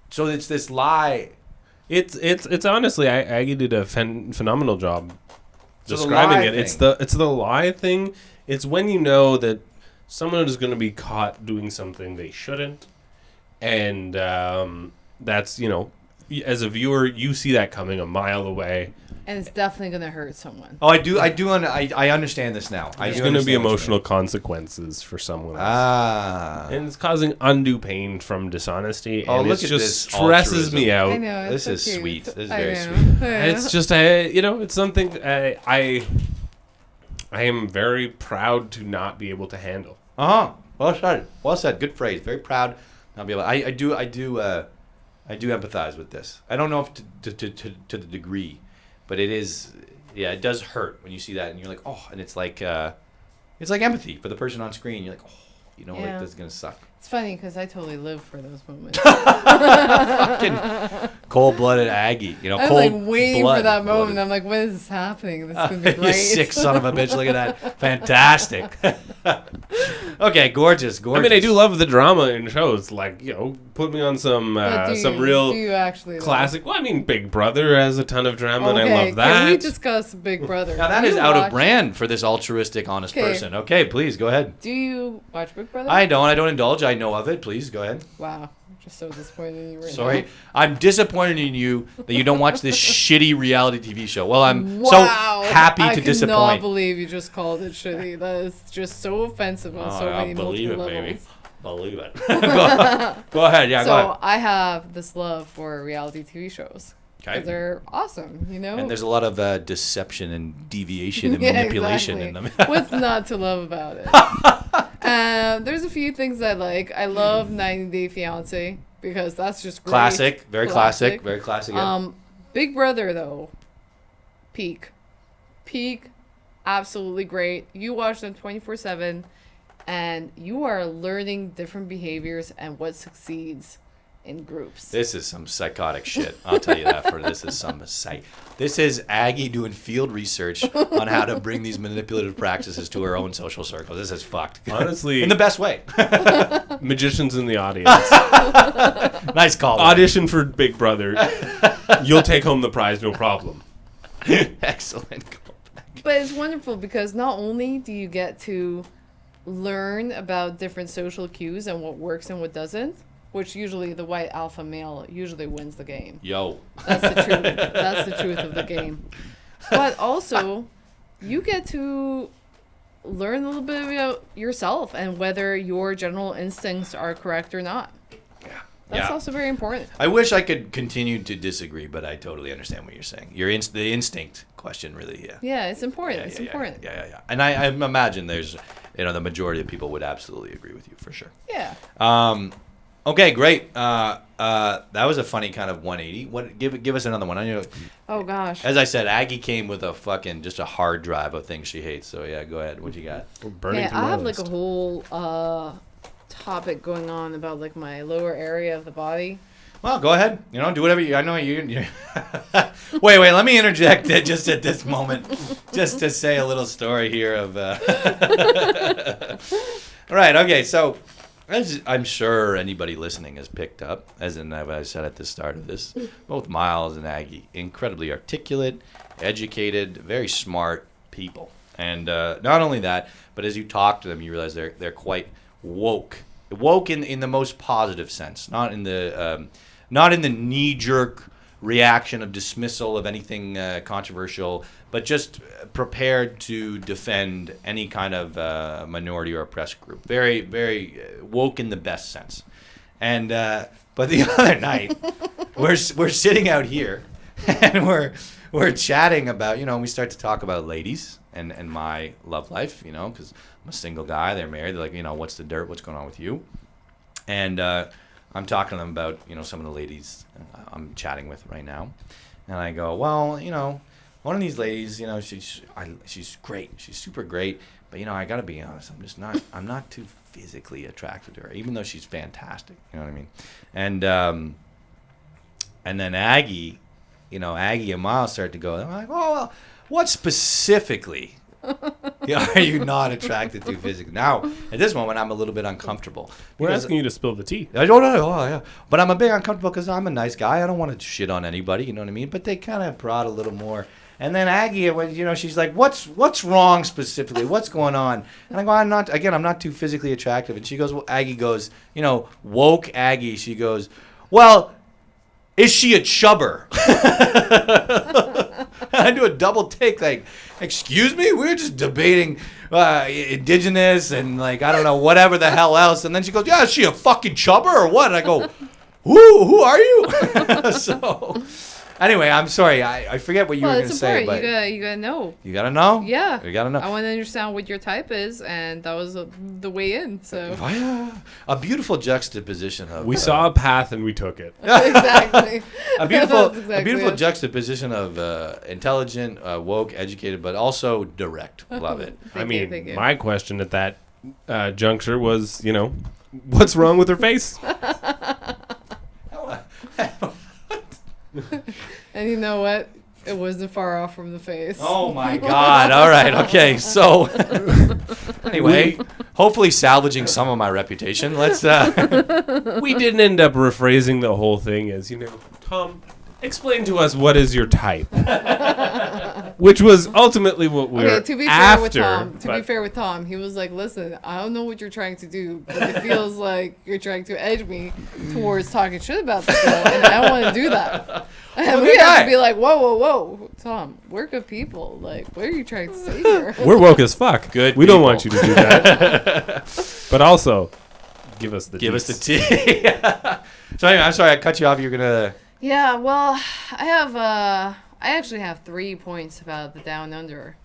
So it's this lie. It's honestly, Aggie did a phenomenal job So the describing lie it. It's thing. the lie thing. It's when you know that someone is going to be caught doing something they shouldn't, and that's as a viewer you see that coming a mile away. And it's definitely going to hurt someone. Oh, I understand this now. There's going to be emotional consequences for someone else. Ah. And it's causing undue pain from dishonesty, Oh, and look it at just this stresses me altruism. out. I know. It's This so is cute. sweet. This is I very know. sweet. Yeah. It's just it's something I am very proud to not be able to handle. Uh-huh. Well said. Well said. Good phrase. Very proud. Not be able. I do empathize with this. I don't know if to the degree, but it is. Yeah, it does hurt when you see that, and you're like, oh, and it's like empathy for the person on screen. You're like, oh, like Yeah. this is gonna suck. It's funny because I totally live for those moments. Fucking cold-blooded Aggie. I'm like waiting for that moment. I'm like, when is this happening? This is going to be You great. sick son of a bitch. Look at that. Fantastic. Okay, gorgeous. I mean, I do love the drama in shows. Like, put me on some But do real you actually though? classic. Well, I mean, Big Brother has a ton of drama, and I love Can that. we discuss Big Brother? Now that Do is you out of watch- brand for this altruistic, honest Okay. person. Okay, please go ahead. Do you watch Big Brother? I don't indulge. I know of it. Please go ahead. Wow. I'm just so disappointed in you right Sorry, now. I'm disappointed in you that you don't watch this shitty reality TV show. Well, I'm Wow. so happy to I cannot disappoint. believe you just called it shitty. That is just so offensive on so many multiple levels. Believe it. Go ahead. Yeah, go So ahead. I have this love for reality TV shows. Okay. They're awesome, And there's a lot of deception and deviation and Yeah, manipulation in exactly. them. What's not to love about it? There's a few things I like. I love 90 Day Fiance because that's just great. Classic. Very classic. Very classic. Yeah. Big Brother though, peak, absolutely great. You watch them 24/7, and you are learning different behaviors and what succeeds in groups. This is some psychotic shit. I'll tell you that. This is Aggie doing field research on how to bring these manipulative practices to her own social circle. This is fucked. Honestly, In the best way. magicians in the audience. Nice call. Audition for Big Brother. You'll take home the prize, no problem. Excellent call. But it's wonderful because not only do you get to learn about different social cues and what works and what doesn't, which usually the white alpha male usually wins the game. Yo. That's the truth. That's the truth of the game. But also, you get to learn a little bit about yourself and whether your general instincts are correct or not. That's also very important. I wish I could continue to disagree, but I totally understand what you're saying. The instinct question, really, yeah. Yeah, it's important. Yeah, It's yeah, important. Yeah. And I imagine there's, the majority of people would absolutely agree with you for sure. Yeah. Okay, great. That was a funny kind of 180. Give us another one. Oh gosh. As I said, Aggie came with just a hard drive of things she hates. So yeah, go ahead. What you got? We're burning Okay, through I my have list. like a whole topic going on about like my lower area of the body. Well, go ahead. Do whatever you. I know you. Wait. Let me interject just at this moment, just to say a little story here of. All right. Okay. So, as I'm sure anybody listening has picked up, as I said at the start of this, both Miles and Aggie, incredibly articulate, educated, very smart people, and not only that, but as you talk to them, you realize they're quite woke in the most positive sense, not in the knee jerk reaction of dismissal of anything controversial, but just prepared to defend any kind of minority or oppressed group. Very, very woke in the best sense. And but the other night, we're sitting out here, and we're chatting about, we start to talk about ladies and my love life, because I'm a single guy. They're married. They're like, what's the dirt? What's going on with you? And I'm talking to them about, some of the ladies I'm chatting with right now. And I go, well, one of these ladies, she's great. She's super great. But, I got to be honest. I'm not too physically attracted to her, even though she's fantastic. You know what I mean? And then Aggie and Miles start to go, I'm like, oh, well, what specifically are you not attracted to physically? Now, at this moment, I'm a little bit uncomfortable. We're asking you to spill the tea. I don't know. Oh, yeah. But I'm a bit uncomfortable because I'm a nice guy. I don't want to shit on anybody. You know what I mean? But they kind of brought a little more. And then Aggie, she's like, what's wrong specifically? What's going on? And I go, I'm not too physically attractive. And she goes, well, Aggie goes, woke Aggie. She goes, well, is she a chubber? I do a double take, like, excuse me? We're just debating indigenous and, like, I don't know, whatever the hell else. And then she goes, yeah, is she a fucking chubber or what? And I go, who are you? So, anyway, I'm sorry. I forget what you were going to say. But you gotta know. You got to know? Yeah. You got to know. I want to understand what your type is, and that was the way in, so. A beautiful juxtaposition of... We saw a path and we took it. Exactly. A beautiful Exactly it. juxtaposition of intelligent, woke, educated, but also direct. Love it. Thank you. My question at that juncture was, what's wrong with her face? And you know what? It wasn't far off from the face. Oh my God. All right. Okay. So anyway, hopefully salvaging some of my reputation. Let's We didn't end up rephrasing the whole thing as, Tom, explain to us what is your type. Which was ultimately what we were to be after. Be fair with Tom, he was like, listen, I don't know what you're trying to do, but it feels like you're trying to edge me towards talking shit about this girl, and I don't want to do that. And we have to be like, whoa, Tom, we're good people. Like, what are you trying to say here? We're woke as fuck. Good We people. don't want you to do that. But also, give us the tea. So anyway, I'm sorry I cut you off. You're going to... Yeah, well, I actually have 3 points about the Down Under.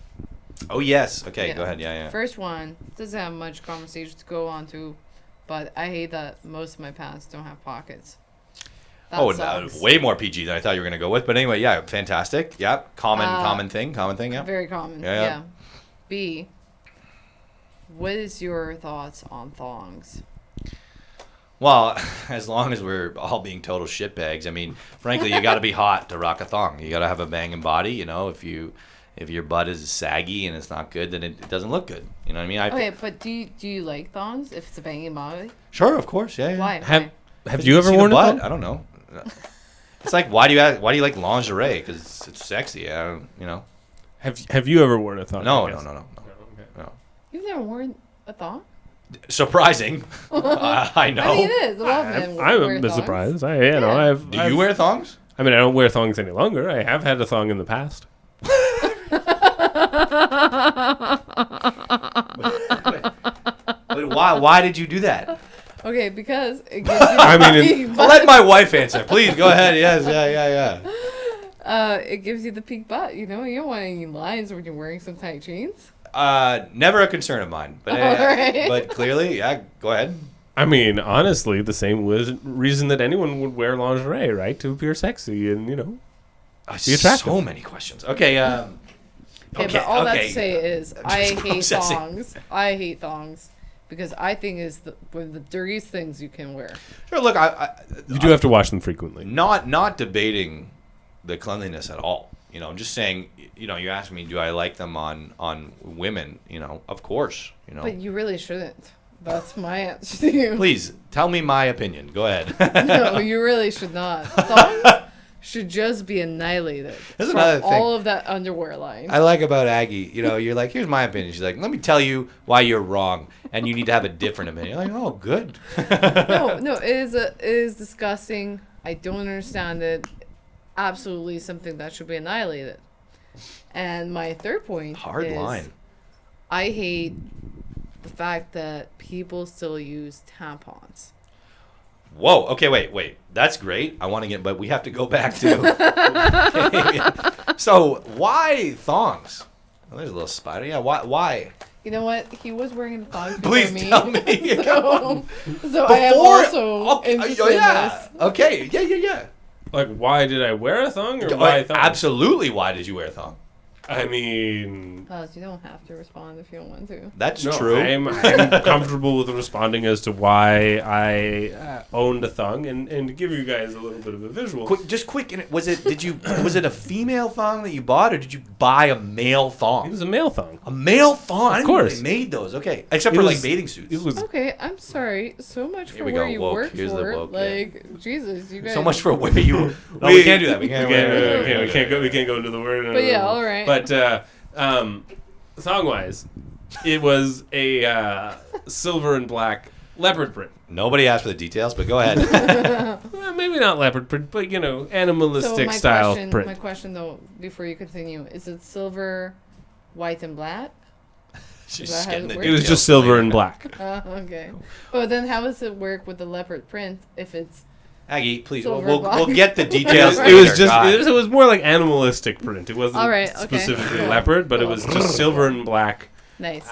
Oh, yes. Okay, Yeah. Go ahead. Yeah. First one, doesn't have much conversation to go on to, but I hate that most of my pants don't have pockets. That sucks. Way more PG than I thought you were going to go with. But anyway, yeah, fantastic. Yeah, common thing, yeah. Very common, yeah. B, what is your thoughts on thongs? Well, as long as we're all being total shitbags, I mean, frankly, you got to be hot to rock a thong. You got to have a banging body. If your butt is saggy and it's not good, then it doesn't look good. You know what I mean? Okay, but do you like thongs if it's a banging body? Sure, of course, yeah. Why? Have you ever worn a thong? I don't know. It's like, why do you like lingerie? Because it's sexy. Have you ever worn a thong? No. Okay. You've never worn a thong? Surprising. I know. I mean, it is. A lot of men wear I'm a bit thongs. surprised. Do you wear thongs? I mean, I don't wear thongs any longer. I have had a thong in the past. But why did you do that? Okay, because it gives you I'll let my wife answer. Please go ahead. Yes, yeah. It gives you the peak butt. You don't want any lines when you're wearing some tight jeans. Never a concern of mine. But Right. but clearly, yeah. Go ahead. I mean, honestly, the same reason that anyone would wear lingerie, right? To appear sexy and, be attractive. So many questions. Okay. Okay, but all that to say is, I hate thongs. I hate thongs because I think it's one of the dirtiest things you can wear. Sure. Look, you do have to wash them frequently. Not debating the cleanliness at all. I'm just saying. You asked me, do I like them on women? Of course. But you really shouldn't. That's my answer to you. Please tell me my opinion. Go ahead. No, you really should not. Thongs should just be annihilated from all of that underwear line. I like about Aggie, you're like, here's my opinion. She's like, let me tell you why you're wrong, and you need to have a different opinion. You're like, oh, good. No, it is disgusting. I don't understand it. absolutely something that should be annihilated. And my third point Hard is line. I hate the fact that people still use tampons. Whoa. Okay. Wait. That's great. I want to get, but we have to go back to. So why thongs? Oh, there's a little spider. Yeah. Why? You know what? He was wearing a thong before Please me. tell me. So I am also Okay, interested in this. Okay. Yeah. Like, why did I wear a thong, or why thong? Absolutely. Why did you wear a thong? I mean, You don't have to respond if you don't want to. That's no, true. I'm comfortable with responding as to why I owned a thong, and to give you guys a little bit of a visual. Quick. Was it a female thong that you bought, or did you buy a male It thong? was a male thong. A male thong. Of course. They made those. Okay, except It for was- like bathing suits. It was Okay, I'm sorry. So much Here for we where go, you woke. work Here's the for. woke, yeah. Like, Jesus, you guys. So much for where you. No, we can't do that. We can't go into the word. But yeah, all right. But song wise, it was a silver and black leopard print. Nobody asked for the details, but go ahead. Well, maybe not leopard print, but animalistic my style question, print. My question, though, before you continue, is it silver, white, and black? She's Is that how getting it the works? It was details just silver later. and black. Okay. But then how does it work with the leopard print if it's... Aggie, please. Silver We'll black. get the It details. was, Right. it was later, just God. it was more like animalistic print. It wasn't All right, okay. specifically Cool. leopard, but it Cool. was just silver and black. Nice.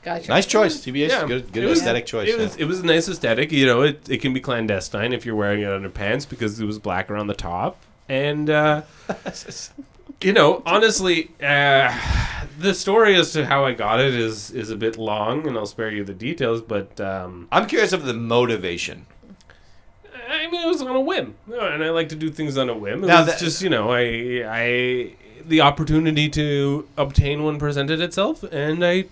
Gotcha. Nice choice, TBH. Yeah, Good it was- aesthetic choice. It was a nice aesthetic. It can be clandestine if you're wearing it under pants because it was black around the top. And honestly, the story as to how I got it is a bit long, and I'll spare you the details. But I'm curious of the motivation. I mean, it was on a whim, and I like to do things on a whim. It Now was just I the opportunity to obtain one presented itself, and I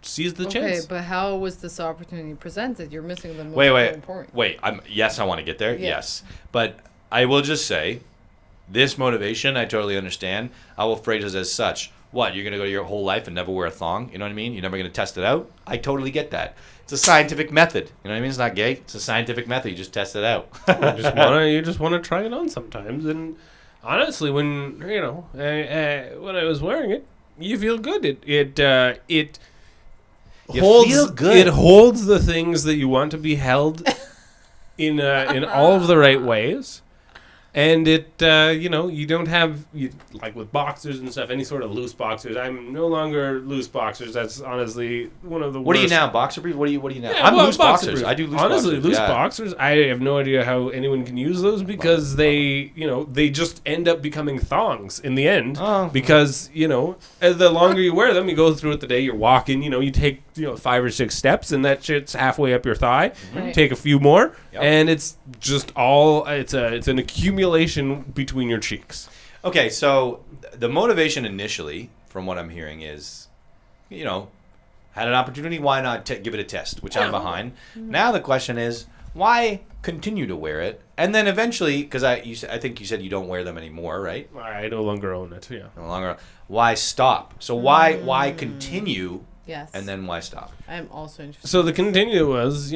seized the Okay, chance. but how was this opportunity presented? You're missing the most Wait. important. Wait. Yes, I want to get there. Yeah. Yes, but I will just say, this motivation, I totally understand. I will phrase it as such. What, you're going to go your whole life and never wear a thong? You know what I mean? You're never going to test it out? I totally get that. It's a scientific method. You know what I mean? It's not gay. It's a scientific method. You just test it out. You just wanna try it on sometimes, and honestly, when when I was wearing it, you feel good. It You holds feel good. It holds the things that you want to be held in all of the right ways. And it, you don't have, like with boxers and stuff, any sort of loose boxers. I'm no longer loose boxers. That's honestly one of the What are you worst. now? Boxer briefs? What are you now? Yeah, I'm well, loose boxer boxers. briefs. I do loose Honestly, boxers. loose yeah. boxers, I have no idea how anyone can use those because they just end up becoming thongs in the end. Oh. Because, the longer you wear them, you go through it the day, you're walking, you take, 5 or 6 steps and that shit's halfway up your thigh. Right. Take a few more Yep. and it's just it's an accumulation between your cheeks. Okay, so the motivation initially, from what I'm hearing, is, had an opportunity, why not give it a test, which I'm behind. Now the question is, why continue to wear it? And then eventually, because I think you said you don't wear them anymore, right? I no longer own it, yeah. No longer. Why stop? So why continue, Yes. and then why stop? I'm also interested. So the continue was,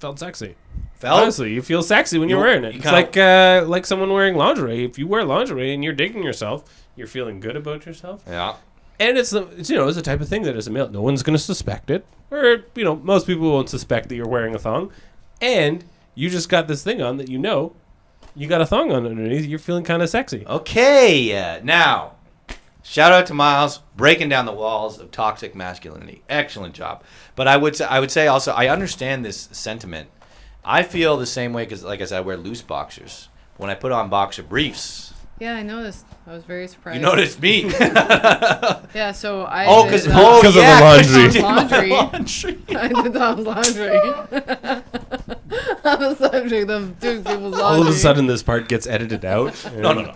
felt sexy. Felt? Honestly, you feel sexy when you're You- wearing it. you It's kinda- like someone wearing lingerie. If you wear lingerie and you're digging yourself, you're feeling good about yourself. Yeah. And it's the type of thing that as a male, no one's going to suspect it. Or, most people won't suspect that you're wearing a thong. And you just got this thing on that you got a thong on underneath. You're feeling kind of sexy. Okay, now, shout out to Miles breaking down the walls of toxic masculinity. Excellent job. But I would say also, I understand this sentiment. I feel the same way because, like I said, I wear loose boxers. When I put on boxer briefs, Yeah, I noticed. I was very surprised. you noticed me. Yeah, so I. Oh, did, because of the yeah, 'cause laundry. you did my Laundry. laundry. I did Tom's laundry. On the subject of doing people's laundry. All of a sudden, this part gets edited out. No.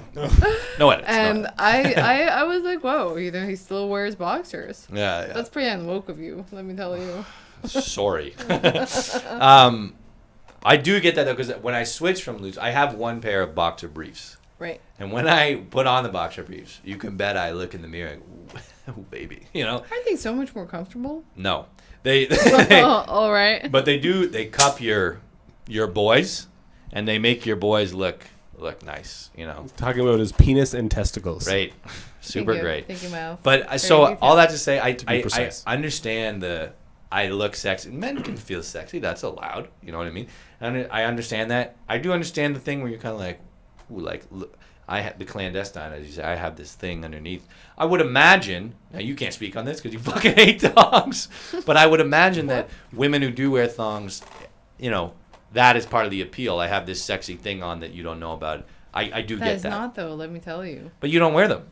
No edits. And no. I was like, whoa, he still wears boxers. Yeah. That's pretty unwoke of you, let me tell you. Sorry. I do get that though, because when I switch from loose, I have one pair of boxer briefs. Right. And when I put on the boxer briefs, you can bet I look in the mirror and, ooh, baby, Aren't they so much more comfortable? No. They All right. but they cup your boys, and they make your boys look look nice, you know. Talking about his penis and testicles. Great. Super Thank you. great. Thank you, Miles. But Very so detailed. all that to say, be I precise. understand I look sexy. Men can feel sexy. That's allowed. You know what I mean? And I understand that. I do understand the thing where you're kind of like, ooh, like, look, I have the clandestine, as you say. I have this thing underneath. I would imagine. Now you can't speak on this because you fucking hate thongs. But I would imagine that women who do wear thongs, you know, that is part of the appeal. I have this sexy thing on that you don't know about. I do That get is that. not, though, let me tell you. But you don't wear them.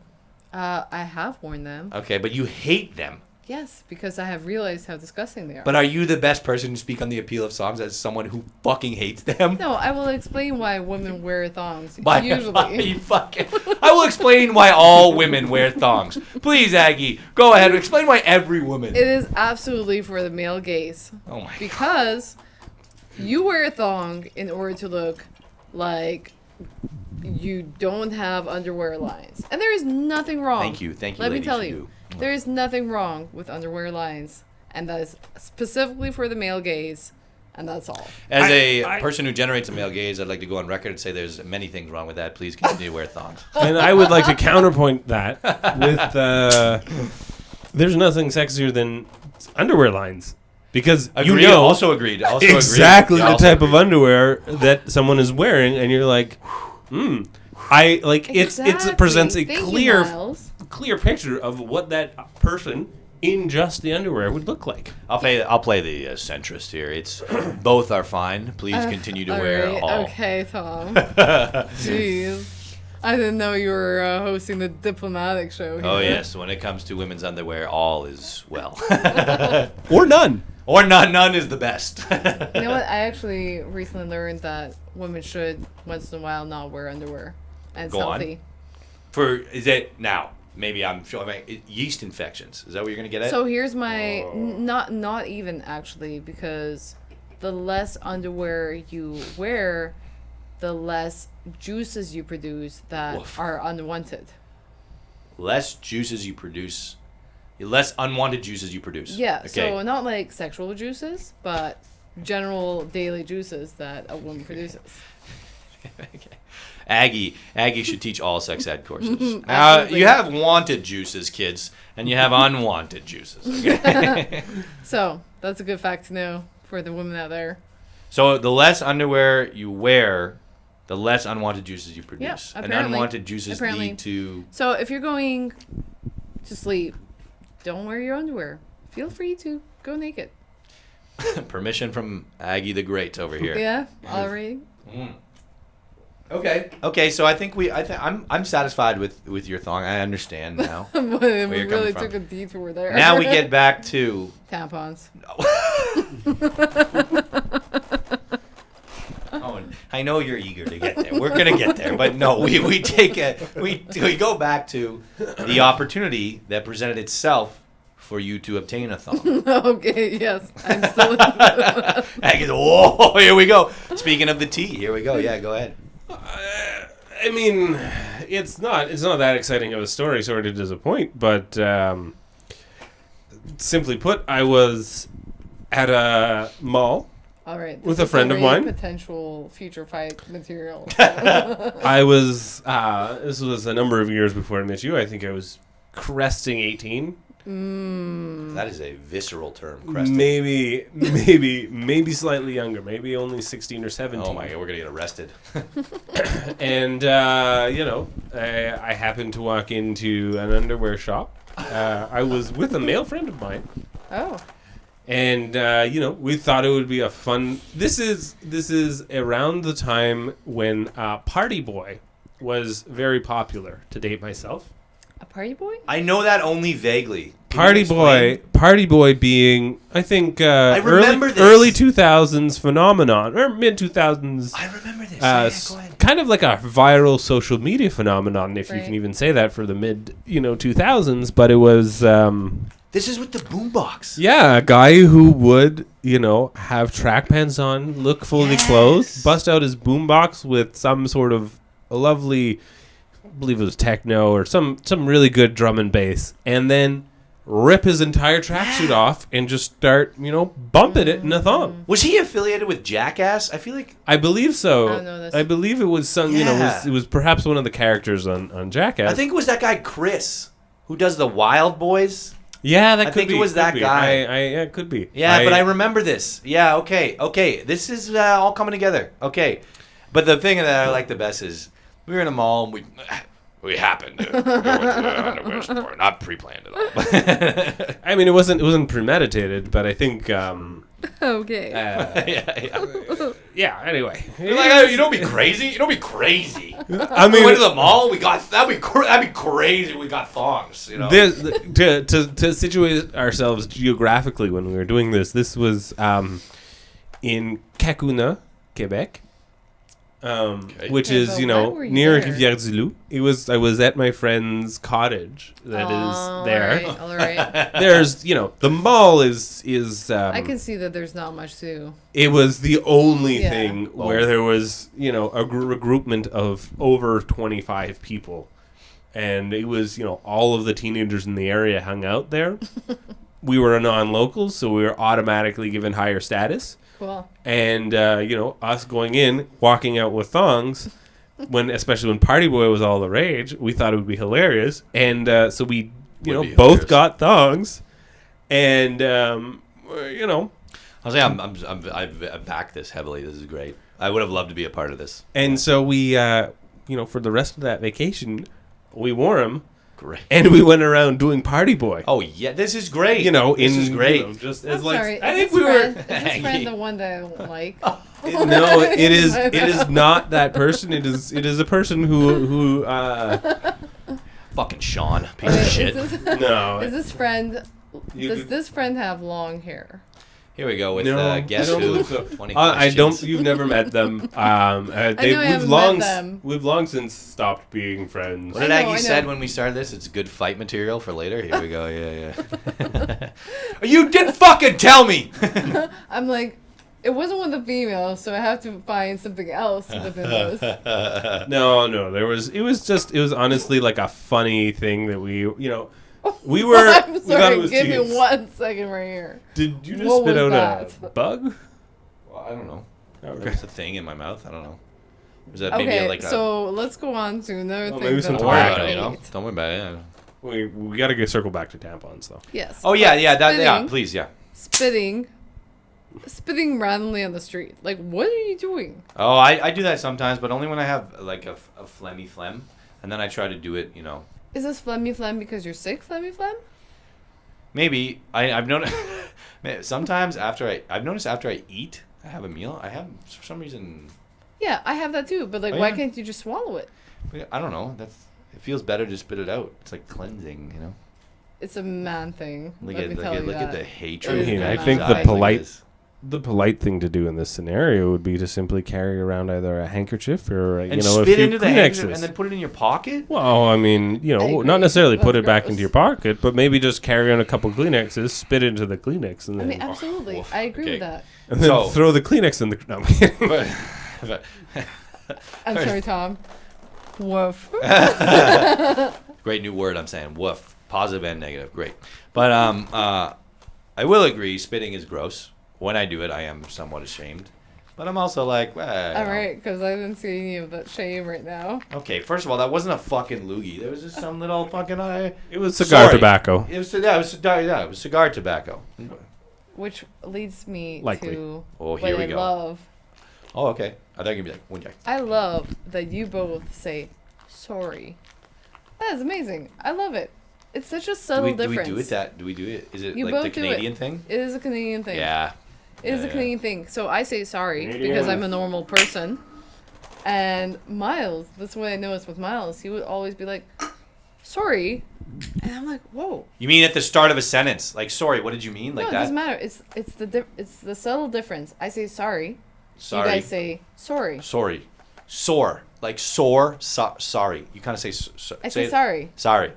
I have worn them. Okay, but you hate them. Yes, because I have realized how disgusting they are. But are you the best person to speak on the appeal of songs as someone who fucking hates them? No, I will explain why women wear thongs. Why Usually. you fucking, I will explain why all women wear thongs. Please, Aggie, go ahead. Explain why every woman. It is absolutely for the male gaze. Oh my god. Because you wear a thong in order to look like you don't have underwear lines. And there is nothing wrong. Thank you. Thank you, Let me ladies, tell for you. There is nothing wrong with underwear lines. And that is specifically for the male gaze. And that's all. As I- person who generates a male gaze, I'd like to go on record and say there's many things wrong with that. Please continue to wear thongs. And I would like to counterpoint that with there's nothing sexier than underwear lines. Because Agreed. you know Also agreed. Also exactly agreed. the Also type of agreed. underwear that someone is wearing, and you're like, I like it presents a Thank you, clear picture of what that person in just the underwear would look like. I'll play the centrist here. It's both are fine. Please continue to wear Alright, all. Okay, Tom. Jeez. I didn't know you were hosting the diplomatic show here. Oh yes, when it comes to women's underwear, all is well. Or none. Or none is the best. You know what? I actually recently learned that women should once in a while not wear underwear. And it's Go on. healthy. Is it now? Maybe I'm sure. Yeast infections. Is that what you're gonna get at? So here's my not even actually, because the less underwear you wear, the less juices you produce that Woof. are unwanted. Less juices you produce. Less unwanted juices you produce. Yeah, Okay. so not like sexual juices, but general daily juices that a woman produces. Okay. Aggie should teach all sex ed courses. Now Absolutely. you have wanted juices, kids, and you have unwanted juices. Okay? So that's a good fact to know for the women out there. So the less underwear you wear, the less unwanted juices you produce. And apparently. unwanted juices Apparently. lead to. So if you're going to sleep, don't wear your underwear. Feel free to go naked. Permission from Aggie the Great over here. Yeah, already. Okay. So I think I'm satisfied with your thong. I understand now. we you're really coming from. took a detour there. Now we get back to. tampons. Oh, and I know you're eager to get there. We're gonna get there, but no, we go back to the opportunity that presented itself for you to obtain a thong. Okay, yes, I'm still. Aggie's, whoa, here we go. Speaking of the tea, here we go. Yeah, go ahead. I mean, it's not that exciting of a story. Sorry to disappoint, but simply put, I was at a mall. All right. With this a is friend of already mine. Potential future fight material. I was. This was a number of years before I met you. I think I was cresting 18. That is a visceral term. Cresting. Maybe slightly younger. Maybe only 16 or 17. Oh my god, we're gonna get arrested. And I happened to walk into an underwear shop. I was with a male friend of mine. Oh. And we thought it would be a fun. This is around the time when Party Boy was very popular. To date myself, A party boy? I know that only vaguely. Can you Party Boy being I think remember this. early 2000s phenomenon or mid 2000s. I remember this. Yeah, go ahead. Kind of like a viral social media phenomenon, if you Right. can even say that for the mid 2000s. But it was. This is with the boombox. Yeah, a guy who would, have track pants on, look fully clothed, bust out his boombox with some sort of lovely, I believe it was techno or some really good drum and bass, and then rip his entire tracksuit off and just start, bumping it in a thong. Was he affiliated with Jackass? I feel like I believe so. I don't know this. I believe it was some, Yeah. it was perhaps one of the characters on Jackass. I think it was that guy Chris who does the Wild Boys. Yeah, that I could think be. it was could that be. guy. Yeah, it could be. Yeah, but I remember this. Yeah, okay. This is all coming together. Okay. But the thing that I like the best is we were in a mall and we happened to go into the underwear store. Not pre-planned at all. I mean, it wasn't premeditated, but I think. Okay. Yeah. Anyway, You're like, oh, you don't be crazy. You don't be crazy. I We mean, went to the mall. We got that'd be crazy. We got thongs. to situate ourselves geographically when we were doing this, this was in Kakuna, Quebec, which Okay, is but why were you near there? Rivière-du-Loup. I was at my friend's cottage that is there. All right. There's the mall is I can see that there's not much to. it was the only Yeah. thing where there was a regroupment of over 25 people, and it was all of the teenagers in the area hung out there. We were non-locals, so we were automatically given higher status. Cool. And us going in, walking out with thongs, especially when Party Boy was all the rage, we thought it would be hilarious, and so we Would be both hilarious. got thongs, and I was like, I back this heavily. This is great. I would have loved to be a part of this. and so we for the rest of that vacation, we wore them, Great. and we went around doing Party Boy. Oh yeah, this is great. This is great. just I'm as like sorry. I is think this we were. friend, is this friend the one that I don't like? No, it is not that person. It is a person who Fucking Sean, piece of shit. no. Is this friend? You Does could- this friend have long hair? Here we go with No, Guess I don't Who. think so. 20 I don't. questions. You've never met them. I haven't met them. We've long since stopped being friends. What did I know, Aggie I said know. when we started this? It's good fight material for later. Here we go. Yeah. You didn't fucking tell me. I'm like, it wasn't with the female, so I have to find something else within this. No. It was honestly like a funny thing that we we were. I'm we thought sorry. it was Give teens. me 1 second right here. Did you just What spit was out a that? bug? Well, I don't know. Okay. There's a thing in my mouth. I don't know. Is that maybe Okay, like a? so let's go on to another Oh, thing. maybe some that Don't worry I about it. You tobacco. know. hate. Don't worry about it. Yeah. We got to circle back to tampons though. Yes. Oh yeah. Yeah. That. Yeah. Spitting. Please. Yeah. Spitting randomly on the street. Like, what are you doing? Oh, I do that sometimes, but only when I have like a phlegmy phlegm, and then I try to do it. Is this phlegmy phlegm because you're sick, phlegmy phlegm? Maybe I've noticed. Sometimes I've noticed after I eat, I have a meal. I have for some reason. Yeah, I have that too. But like, Oh, why yeah. can't you just swallow it? I don't know. It feels better to spit it out. It's like cleansing. It's a man thing. Look Let at me tell you look at that. the hatred. I mean, and I think the anxiety. polite- The polite thing to do in this scenario would be to simply carry around either a handkerchief or and a spit few into the handkerchief Kleenexes. and then put it in your pocket. Well, I mean, I agree. not necessarily put That's it back gross. into your pocket, but maybe just carry on a couple Kleenexes, spit into the Kleenex, and I then, mean, absolutely. Woof. I agree Okay. with that. and then So- throw the Kleenex in the. No, I'm kidding. But- I'm sorry, Tom. Woof. Great new word. I'm saying woof. Positive and negative. Great. But I will agree. Spitting is gross. When I do it, I am somewhat ashamed. But I'm also like, well, All right, because I didn't see any of that shame right now. Okay, first of all, that wasn't a fucking loogie. There was just some little fucking. It was cigar Sorry. tobacco. It was cigar tobacco. Which leads me Likely. to Oh, what here we I go. love. Oh, okay. I thought you'd be like, one guy. I love that you both say sorry. That is amazing. I love it. It's such a subtle Do we difference. do it that? Do we do it? Is it You like the both do it. Canadian thing? It is a Canadian thing. Yeah. It is Yeah, a Canadian thing. So I say sorry Canadian. because I'm a normal person. And Miles, that's what I noticed with Miles. He would always be like, sorry. And I'm like, whoa. You mean at the start of a sentence? Like, sorry, what did you mean? Like No, it that? doesn't matter. It's the subtle difference. I say sorry. Sorry. You guys say sorry. Sorry. Sore. Like sore, sorry. You kind of say I say it- sorry. Sorry.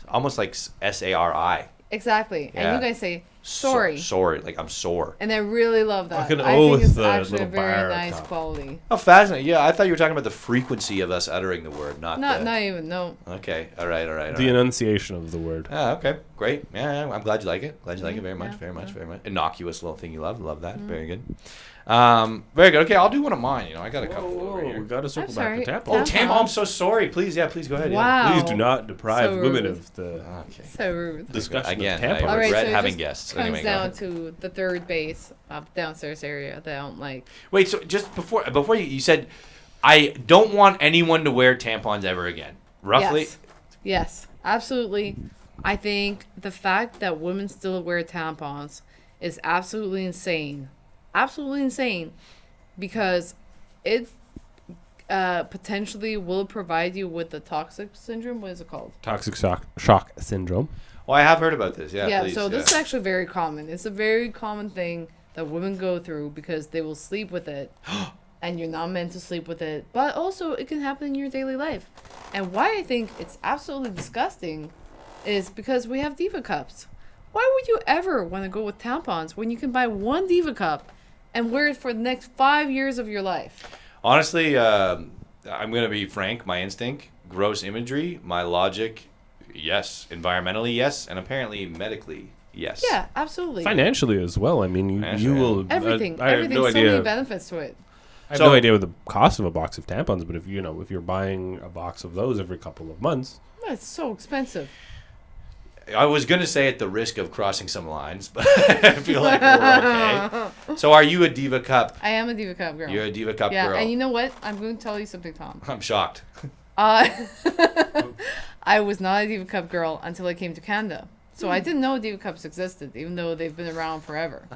Almost like SARI. Exactly. Yeah. And you guys say Sorry. Sorry. Like, I'm sore. And I really love that. Fucking I O think with it's the actually a little very bar up nice top. quality. Oh, fascinating. Yeah, I thought you were talking about the frequency of us uttering the word, not Not even, no. Okay. All right. The enunciation of the word. Ah, okay. Great. Yeah, I'm glad you like it. Glad you like it very much, Yeah, very much, yeah. very much. Innocuous little thing you love. Love that. Very good. Very good. Okay, I'll do one of mine. I got a couple over we here. got to circle I'm back to sorry. tampons. Oh, Tam, I'm so sorry. Please go ahead. Wow. Please do not deprive So women rude. of the Yeah. Okay. So rude. discussion Again, of I tampons. All right, regret so it having just guests. comes Anyway, go down ahead. to the third base of downstairs area that I don't like. Wait, so just before you said, I don't want anyone to wear tampons ever again. Roughly? Yes, absolutely. I think the fact that women still wear tampons is absolutely insane. Absolutely insane. Because it potentially will provide you with the toxic syndrome. What is it called? Toxic shock syndrome. Well, I have heard about this. Yeah, please. So this is actually very common. It's a very common thing that women go through because they will sleep with it. And you're not meant to sleep with it. But also, it can happen in your daily life. And why I think it's absolutely disgusting is because we have Diva Cups. Why would you ever want to go with tampons when you can buy one Diva Cup and wear it for the next 5 years of your life? Honestly, I'm going to be frank. My instinct, gross imagery. My logic, yes. Environmentally, yes. And apparently medically, yes. Yeah, absolutely. Financially as well. I mean, you Financially, will. Everything. I have Everything. no So many idea. benefits to it. I have So- no idea what the cost of a box of tampons, but if you're buying a box of those every couple of months, Oh, it's so expensive. I was going to say at the risk of crossing some lines, but I feel like we're okay. So are you a Diva Cup? I am a Diva Cup girl. You're a Diva Cup yeah, girl. and you know what? I'm going to tell you something, Tom. I'm shocked. I was not a Diva Cup girl until I came to Canada. So I didn't know Diva Cups existed, even though they've been around forever.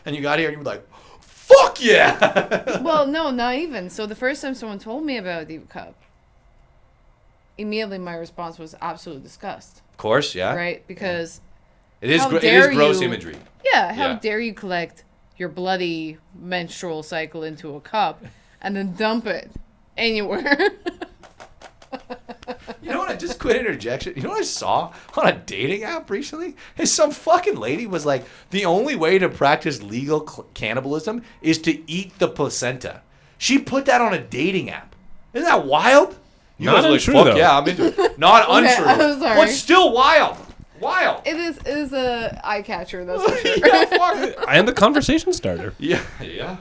And you got here and you were like, fuck yeah! Well, no, not even. So the first time someone told me about a Diva Cup, immediately my response was absolute disgust. Of course, yeah. Right? Because, It is, How it is dare gross you- imagery. yeah, how Yeah. dare you collect your bloody menstrual cycle into a cup and then dump it anywhere? You know what? I just quit interjection. You know what I saw on a dating app recently? Is some fucking lady was like, the only way to practice legal cannibalism is to eat the placenta. She put that on a dating app. Isn't that wild? You Not guys are like, untrue, fuck though. yeah, I'm into it. Not Okay, untrue. I'm sorry. What's still wild? Wild. It is a eye catcher, that's for sure. Yeah, fuck it. I am the conversation starter. Yeah,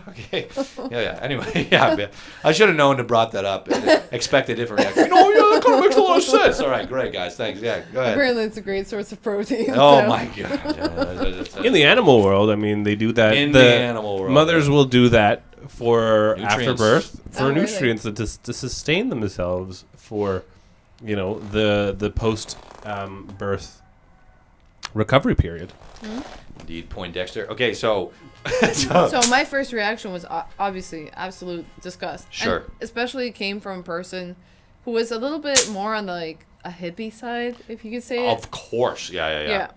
okay. Yeah. Anyway, yeah. I should have known to brought that up and expect a different reaction. Yeah, that kind of makes a lot of sense. All right, great, guys. Thanks. Yeah, go ahead. Apparently, it's a great source of protein. Oh, so. my God. In the animal world, I mean, they do that. In the animal world, mothers will do that for Nutrients. after birth for Oh, really? nutrients to sustain themselves for, the post birth recovery period. Indeed, Poindexter. Okay, so So my first reaction was obviously absolute disgust. Sure. And especially it came from a person who was a little bit more on a hippie side, if you could say it. of course, yeah.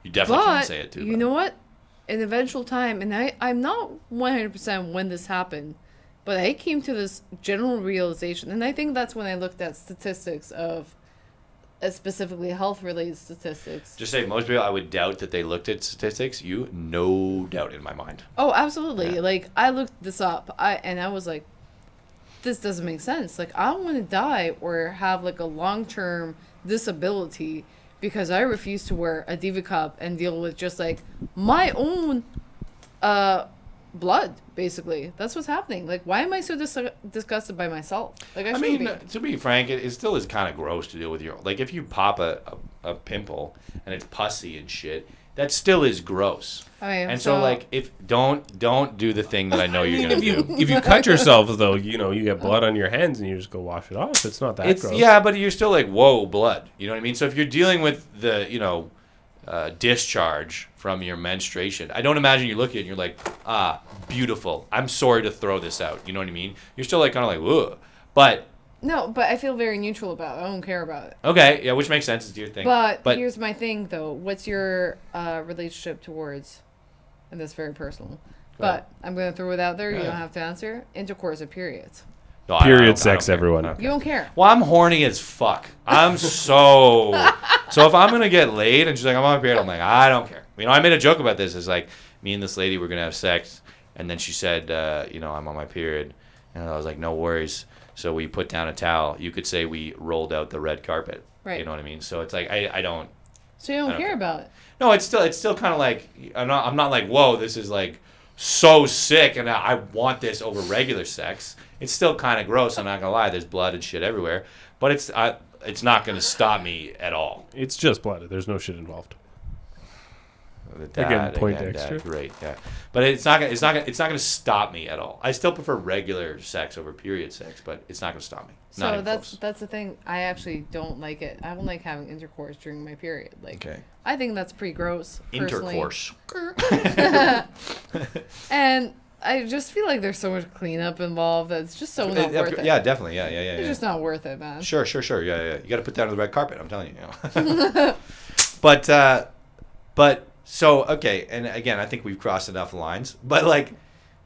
You definitely But can say it too. you know what? An eventual time, and I'm not 100% when this happened, but I came to this general realization, and I think that's when I looked at statistics of specifically health-related statistics. Just say most people, I would doubt that they looked at statistics. You, no doubt in my mind. Oh, absolutely. Yeah. I looked this up, and I was like, this doesn't make sense. I don't want to die or have a long-term disability because I refuse to wear a Diva Cup and deal with just my own blood, basically. That's what's happening. Why am I so disgusted by myself? I I shouldn't mean, be. to be frank, it still is kind of gross to deal with your. If you pop a pimple and it's pussy and shit, that still is gross. Okay, And so, if don't do the thing that I know you're gonna do. If you cut yourself, though, you get blood on your hands and you just go wash it off. It's not that It's gross. yeah, but you're still whoa, blood. You know what I mean? So if you're dealing with the discharge from your menstruation, I don't imagine you look at it and you're like, beautiful. I'm sorry to throw this out. You know what I mean? You're still ugh. But No, but I feel very neutral about it. I don't care about it. okay, yeah, which makes sense. It's your thing. But here's my thing, though. What's your relationship towards, and that's very personal, but I'm going to throw it out there. You Yeah. don't have to answer. Intercourse or periods. No, I Period don't sex, care. everyone. I don't care. You don't care. Well, I'm horny as fuck. I'm so if I'm gonna get laid and she's like, I'm on a period, I'm like, I don't care. I made a joke about this. It's like me and this lady were gonna have sex, and then she said, I'm on my period, and I was like, no worries. So we put down a towel. You could say we rolled out the red carpet. Right. You know what I mean? So it's like I don't. So you don't care about it. No, it's still kind of like I'm not like, whoa, this is like so sick, and I want this over regular sex. It's still kind of gross. I'm not gonna lie. There's blood and shit everywhere, but it's not gonna stop me at all. It's just blood. There's no shit involved. Dad, Poindexter. Great, yeah. But it's not gonna stop me at all. I still prefer regular sex over period sex, but it's not gonna stop me. Not So even that's close. that's the thing. I actually don't like it. I don't like having intercourse during my period. Like, Okay. I think that's pretty gross. Personally. Intercourse. And I just feel like there's so much cleanup involved that it's just so not worth it. Yeah, definitely. Yeah. It's just not worth it, man. Sure. Yeah. You got to put that on the red carpet. I'm telling you. But so okay, and again, I think we've crossed enough lines. But like,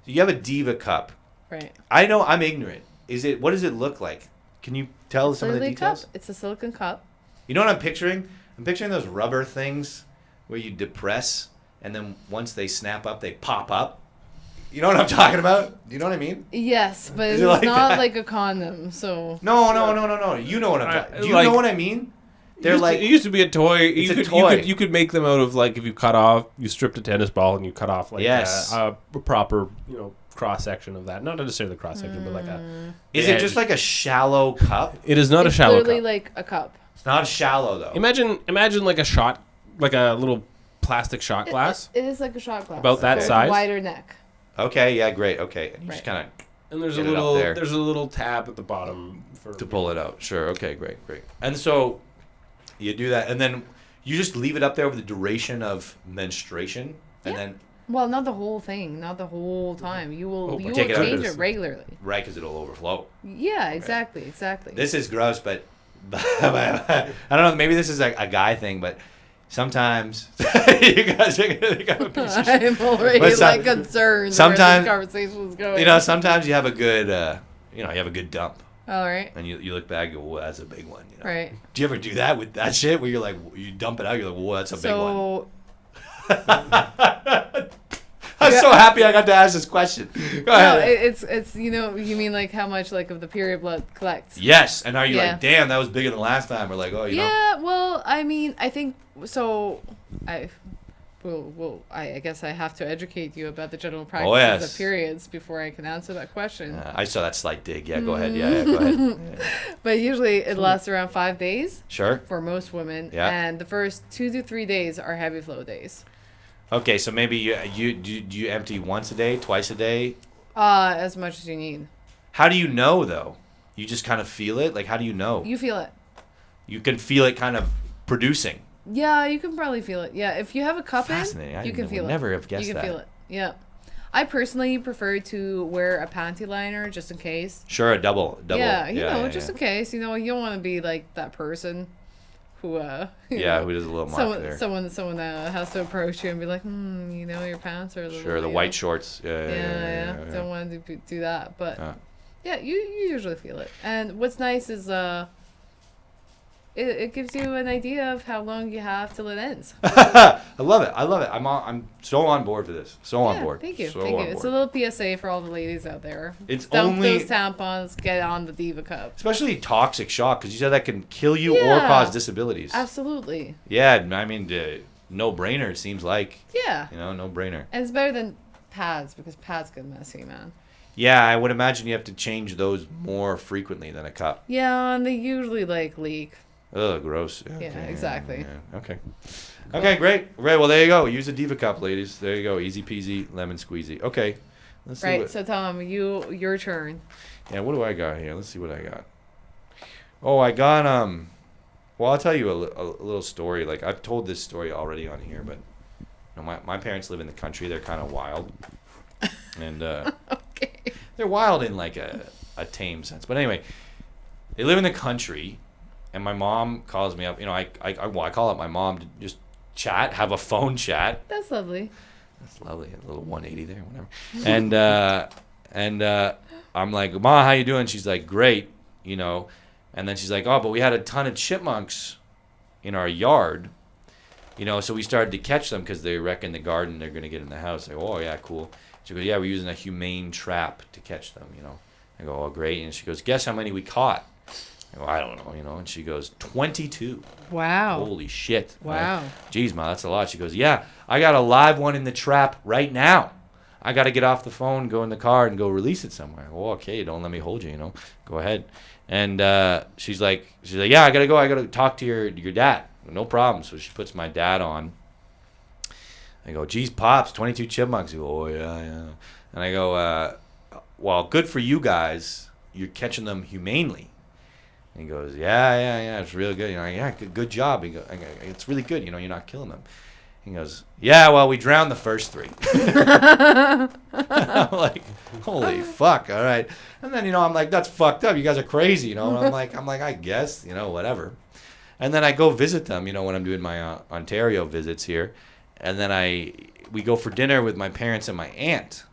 you have a Diva cup. Right. I know I'm ignorant. What does it look like? Can you tell some of the Literally details? cup. It's a silicone cup. You know what I'm picturing? I'm picturing those rubber things where you depress, and then once they snap up, they pop up. You know what I'm talking about? Do you know what I mean? Yes, but Is it's it like not that? like a condom. So No. You know what I'm talking. Do you like- know what I mean? They're it used to be a toy. It's a toy. You could make them out of like if you cut off, you stripped a tennis ball and you cut off like Yes. a proper cross section of that. Not necessarily the cross section, but like a. Is it just like a shallow cup? It is not it's a shallow literally cup. like a cup. It's not shallow though. Imagine like a shot, like a little plastic shot glass. It is like a shot glass. About that With a size? wider neck. Okay, yeah, great. Okay, and you just Right. kind And there's Get a it up little there. there's a little tab at the bottom for of to pull it out. Sure. Okay, great. And so you do that, and then you just leave it up there over the duration of menstruation, and then Well, not the whole thing, not the whole time. You will take it out. change it regularly. right, because it'll overflow. Yeah, exactly. This is gross, but I don't know. Maybe this is a guy thing, but sometimes you guys are gonna think I'm a piece of shit. I'm already But like concerned sometimes- where this conversation was going. Sometimes you have a good, you have a good dump, All right. and you look back and go, "Whoa, that's a big one." Right. Do you ever do that with that shit where you're like, you dump it out, you're like, "Whoa, that's a big one." So I'm so happy I got to ask this question. Go no, ahead. it's you mean like how much like of the period blood collects? Yes, and are you Yeah. like, damn, that was bigger than last time, or like, oh, you know? Yeah, well, I mean, I think so. I guess I have to educate you about the general practices yes. of periods before I can answer that question. I saw that slight dig. Yeah, go ahead. Yeah, go ahead. Yeah. But usually it lasts around 5 days Sure. for most women, Yeah. and the first 2 to 3 days are heavy flow days. Okay, so maybe you empty once a day, twice a day. As much as you need. How do you know though? You just kind of feel it. Like, how do you know? You feel it. You can feel it kind of producing. Yeah, you can probably feel it. Yeah, if you have a cup Fascinating. in, I you can would feel it. never have guessed You can that. feel it. Yeah. I personally prefer to wear a panty liner just in case. Sure, a double. Yeah, yeah, just in case. You don't want to be like that person who you Yeah, know, who does a little mark there. someone has to approach you and be like, your pants are a little. Sure, the you white know. shorts. Yeah. Don't want to do that, but Yeah. yeah, you usually feel it. And what's nice is it gives you an idea of how long you have till it ends. I love it. I'm so on board for this. So on Yeah, board. Thank you. So Thank you. on It's a board. little PSA for all the ladies out there. It's Dump only, those tampons. Get on the Diva Cup. especially toxic shock, because you said that can kill you or Yeah. cause disabilities. Absolutely. Yeah, I mean, no brainer. It seems like Yeah. no brainer. And it's better than pads because pads get messy, man. Yeah, I would imagine you have to change those more frequently than a cup. Yeah, and they usually leak. Ugh, gross. Yeah, exactly. Yeah. Okay. Okay, great. Right, well, there you go. Use a Diva Cup, ladies. There you go. Easy peasy, lemon squeezy. Okay. Let's see Right. what, So Tom, your turn. yeah, what do I got here? Let's see what I got. Oh, I got well, I'll tell you a little story. Like, I've told this story already on here, but my parents live in the country. They're kind of wild. And Okay. they're wild in like a tame sense. But anyway, they live in the country, and my mom calls me up. I call up my mom to just chat, have a phone chat. That's lovely. That's lovely. A little 180 there, whatever. And I'm like, Ma, how you doing? She's like, great, And then she's like, oh, but we had a ton of chipmunks in our yard. So we started to catch them because they wrecking the garden. They're going to get in the house. I go, oh, yeah, cool. She goes, yeah, we're using a humane trap to catch them, I go, oh, great. And she goes, guess how many we caught? I go, I don't know, And she goes, 22. Wow. Holy shit. Wow. Jeez, Ma, that's a lot. She goes, yeah, I got a live one in the trap right now. I got to get off the phone, go in the car, and go release it somewhere. Oh, okay, don't let me hold you, Go ahead. And she's like, yeah, I got to go. I got to talk to your dad. No problem. So she puts my dad on. I go, geez, Pops, 22 chipmunks. He goes, oh, yeah. And I go, well, good for you guys. You're catching them humanely. And he goes, yeah, it's really good. Yeah, good job. He goes, it's really good. You're not killing them. He goes, yeah, well, we drowned the first 3. I'm like, holy fuck, all right. And then, I'm like, that's fucked up. You guys are crazy, And I'm like, I guess, whatever. And then I go visit them, when I'm doing my Ontario visits here. And then we go for dinner with my parents and my aunt.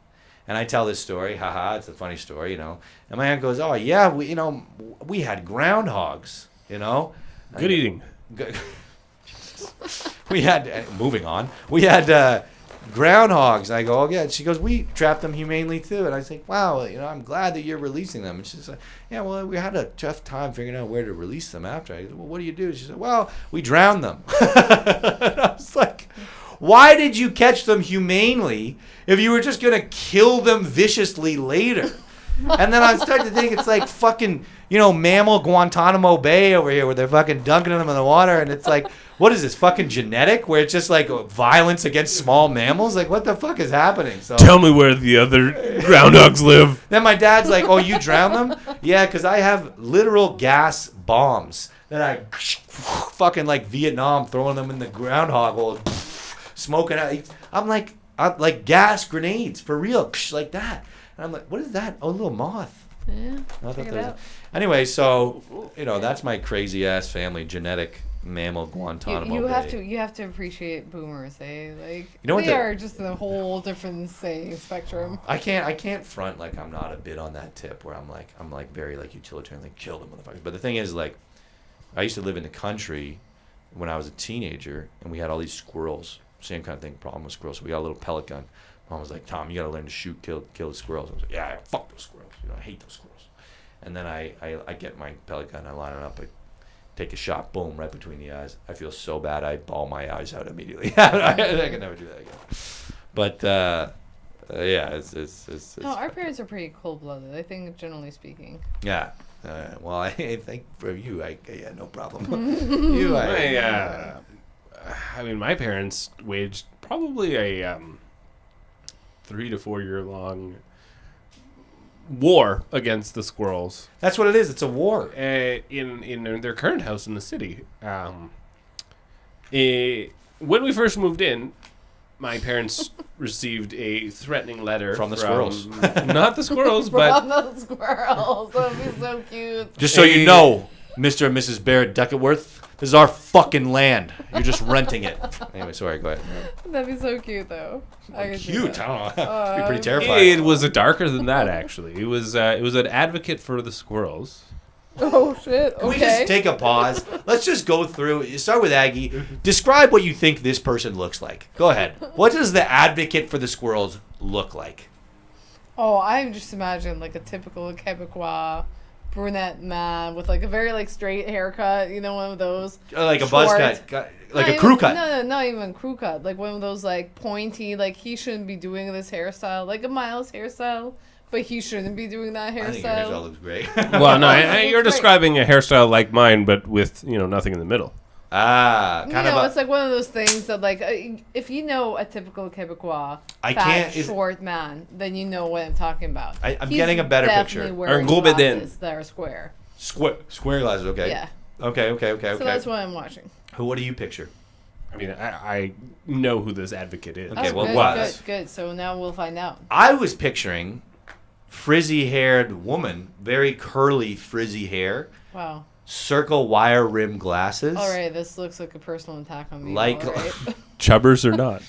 And I tell this story, haha, it's a funny story, And my aunt goes, oh, yeah, we had groundhogs, Good eating. Good. We had, moving on, we had groundhogs. I go, oh, yeah. She goes, we trapped them humanely, too. And I think, wow, I'm glad that you're releasing them. And she's like, yeah, well, we had a tough time figuring out where to release them after. I go, well, what do you do? She said, well, we drowned them. And I was like, why did you catch them humanely if you were just going to kill them viciously later? And then I started to think it's like fucking, mammal Guantanamo Bay over here where they're fucking dunking them in the water. And it's like, what is this, fucking genetic? Where it's just like violence against small mammals? Like, what the fuck is happening? So tell me where the other groundhogs live. Then my dad's like, oh, you drown them? Yeah, because I have literal gas bombs that I fucking like Vietnam throwing them in the groundhog hole, smoking out. I'm like gas grenades for real, like that. And I'm like, what is that? Oh, a little moth. Yeah, check it out. Anyway, so that's my crazy ass family, genetic mammal Guantanamo you Bay. You have to appreciate boomers, eh? Like what they are just a whole different spectrum. I can't front like I'm not a bit on that tip where I'm like very like utilitarian, like kill them motherfuckers. But the thing is, like, I used to live in the country when I was a teenager, and we had all these squirrels. Same kind of thing, problem with squirrels. So we got a little pellet gun. Mom was like, Tom, you got to learn to shoot, kill the squirrels. I was like, yeah, fuck those squirrels. I hate those squirrels. And then I get my pellet gun, I line it up, I take a shot, boom, right between the eyes. I feel so bad, I bawl my eyes out immediately. I can never do that again. But yeah, it's. No, our parents are pretty cold-blooded, I think, generally speaking. Yeah. Well, I think for you, yeah, no problem. I mean, my parents waged probably a 3 to 4 year long war against the squirrels. That's what it is. It's a war. In their current house in the city. When we first moved in, my parents received a threatening letter from the squirrels. Not the squirrels, but from the squirrels. That'd be so cute. Just so you know, Mr. and Mrs. Barette-Duckworth, this is our fucking land. You're just renting it. Anyway, sorry, go ahead. That'd be so cute, though. Cute? I don't know. It'd be pretty terrifying. It was darker than that, actually. It was an advocate for the squirrels. Oh, shit. Okay. Can we just take a pause? Let's just go through. Start with Aggie. Describe what you think this person looks like. Go ahead. What does the advocate for the squirrels look like? Oh, I just imagine like a typical Quebecois brunette man with like a very like straight haircut, one of those like a buzz cut, like a crew cut. No, not even crew cut, like one of those like pointy, like he shouldn't be doing this hairstyle, like a Miles hairstyle, but he shouldn't be doing that hairstyle. I think your hairstyle looks great. Well, no, you're describing a hairstyle like mine, but with nothing in the middle. It's like one of those things that like if you know a typical Quebecois short man, then you know what I'm talking about. I'm getting a better picture. He's definitely wearing glasses that are square. Square glasses, okay. Yeah. Okay. So that's what I'm watching. What do you picture? I mean, I know who this advocate is. Okay, well, good. So now we'll find out. I was picturing frizzy-haired woman, very curly frizzy hair. Wow. Circle wire rim glasses. All right, this looks like a personal attack on me. Like right? Chubbers or not?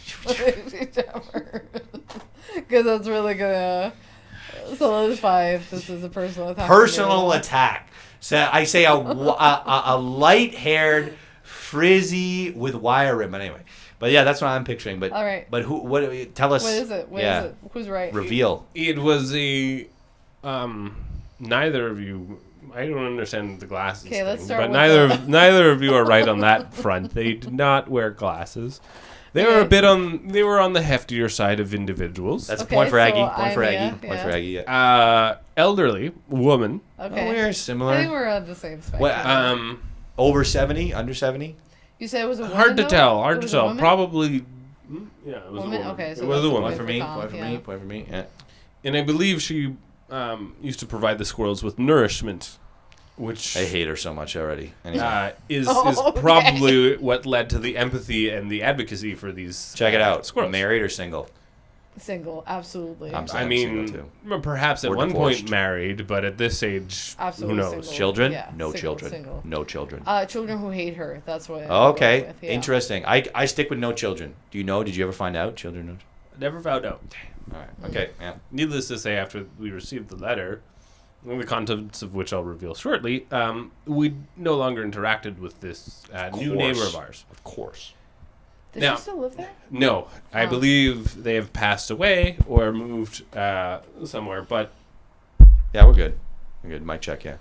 Because that's really gonna solidify if this is a personal attack. Personal attack. So I say a light-haired, frizzy with wire rim. But anyway, but yeah, that's what I'm picturing. But All right. But who? What? Tell us. What is it? What yeah. is it? Who's right? Reveal. It was a neither of you. I don't understand the glasses. Okay, let's thing, start but with neither of you are right on that front. They did not wear glasses. They were a Okay. bit on. They were on the heftier side of individuals. That's Okay, a point for so Aggie. Point for I'm- Aggie. yeah, Point for yeah. Aggie. Yeah. Elderly woman. Okay. Oh, we're I think similar. we're on the same spectrum. What? Over 70? Under 70? You said it was a woman, Hard to though? tell. It Hard to was a tell. woman? Probably. Yeah, it was Woman? a woman. Okay, so it was that's a a woman. Point for me. Tom, Point for me. yeah. Point for me. Yeah. And I believe she used to provide the squirrels with nourishment, which I hate her so much already. Anyway, is Okay. probably what led to the empathy and the advocacy for these. check it out. Squirrels. Married or single? Single, absolutely. I'm I single mean, too. well, perhaps at Or one divorced. point married, but at this age, Absolutely who knows? single. Children? Yeah, No single, children. single. No children. Children who hate her. That's what. I Oh, go okay. with, yeah. Interesting. I stick with no children. Do you know? Did you ever find out? Children? No. Never found out. All right. Okay. Yeah. Needless to say, after we received the letter, the contents of which I'll reveal shortly, we no longer interacted with this new neighbor of ours. Of course. Does Now- she still live there? No, I Oh. believe they have passed away or moved somewhere. But Yeah, we're good. We're good. Mic check. Yeah.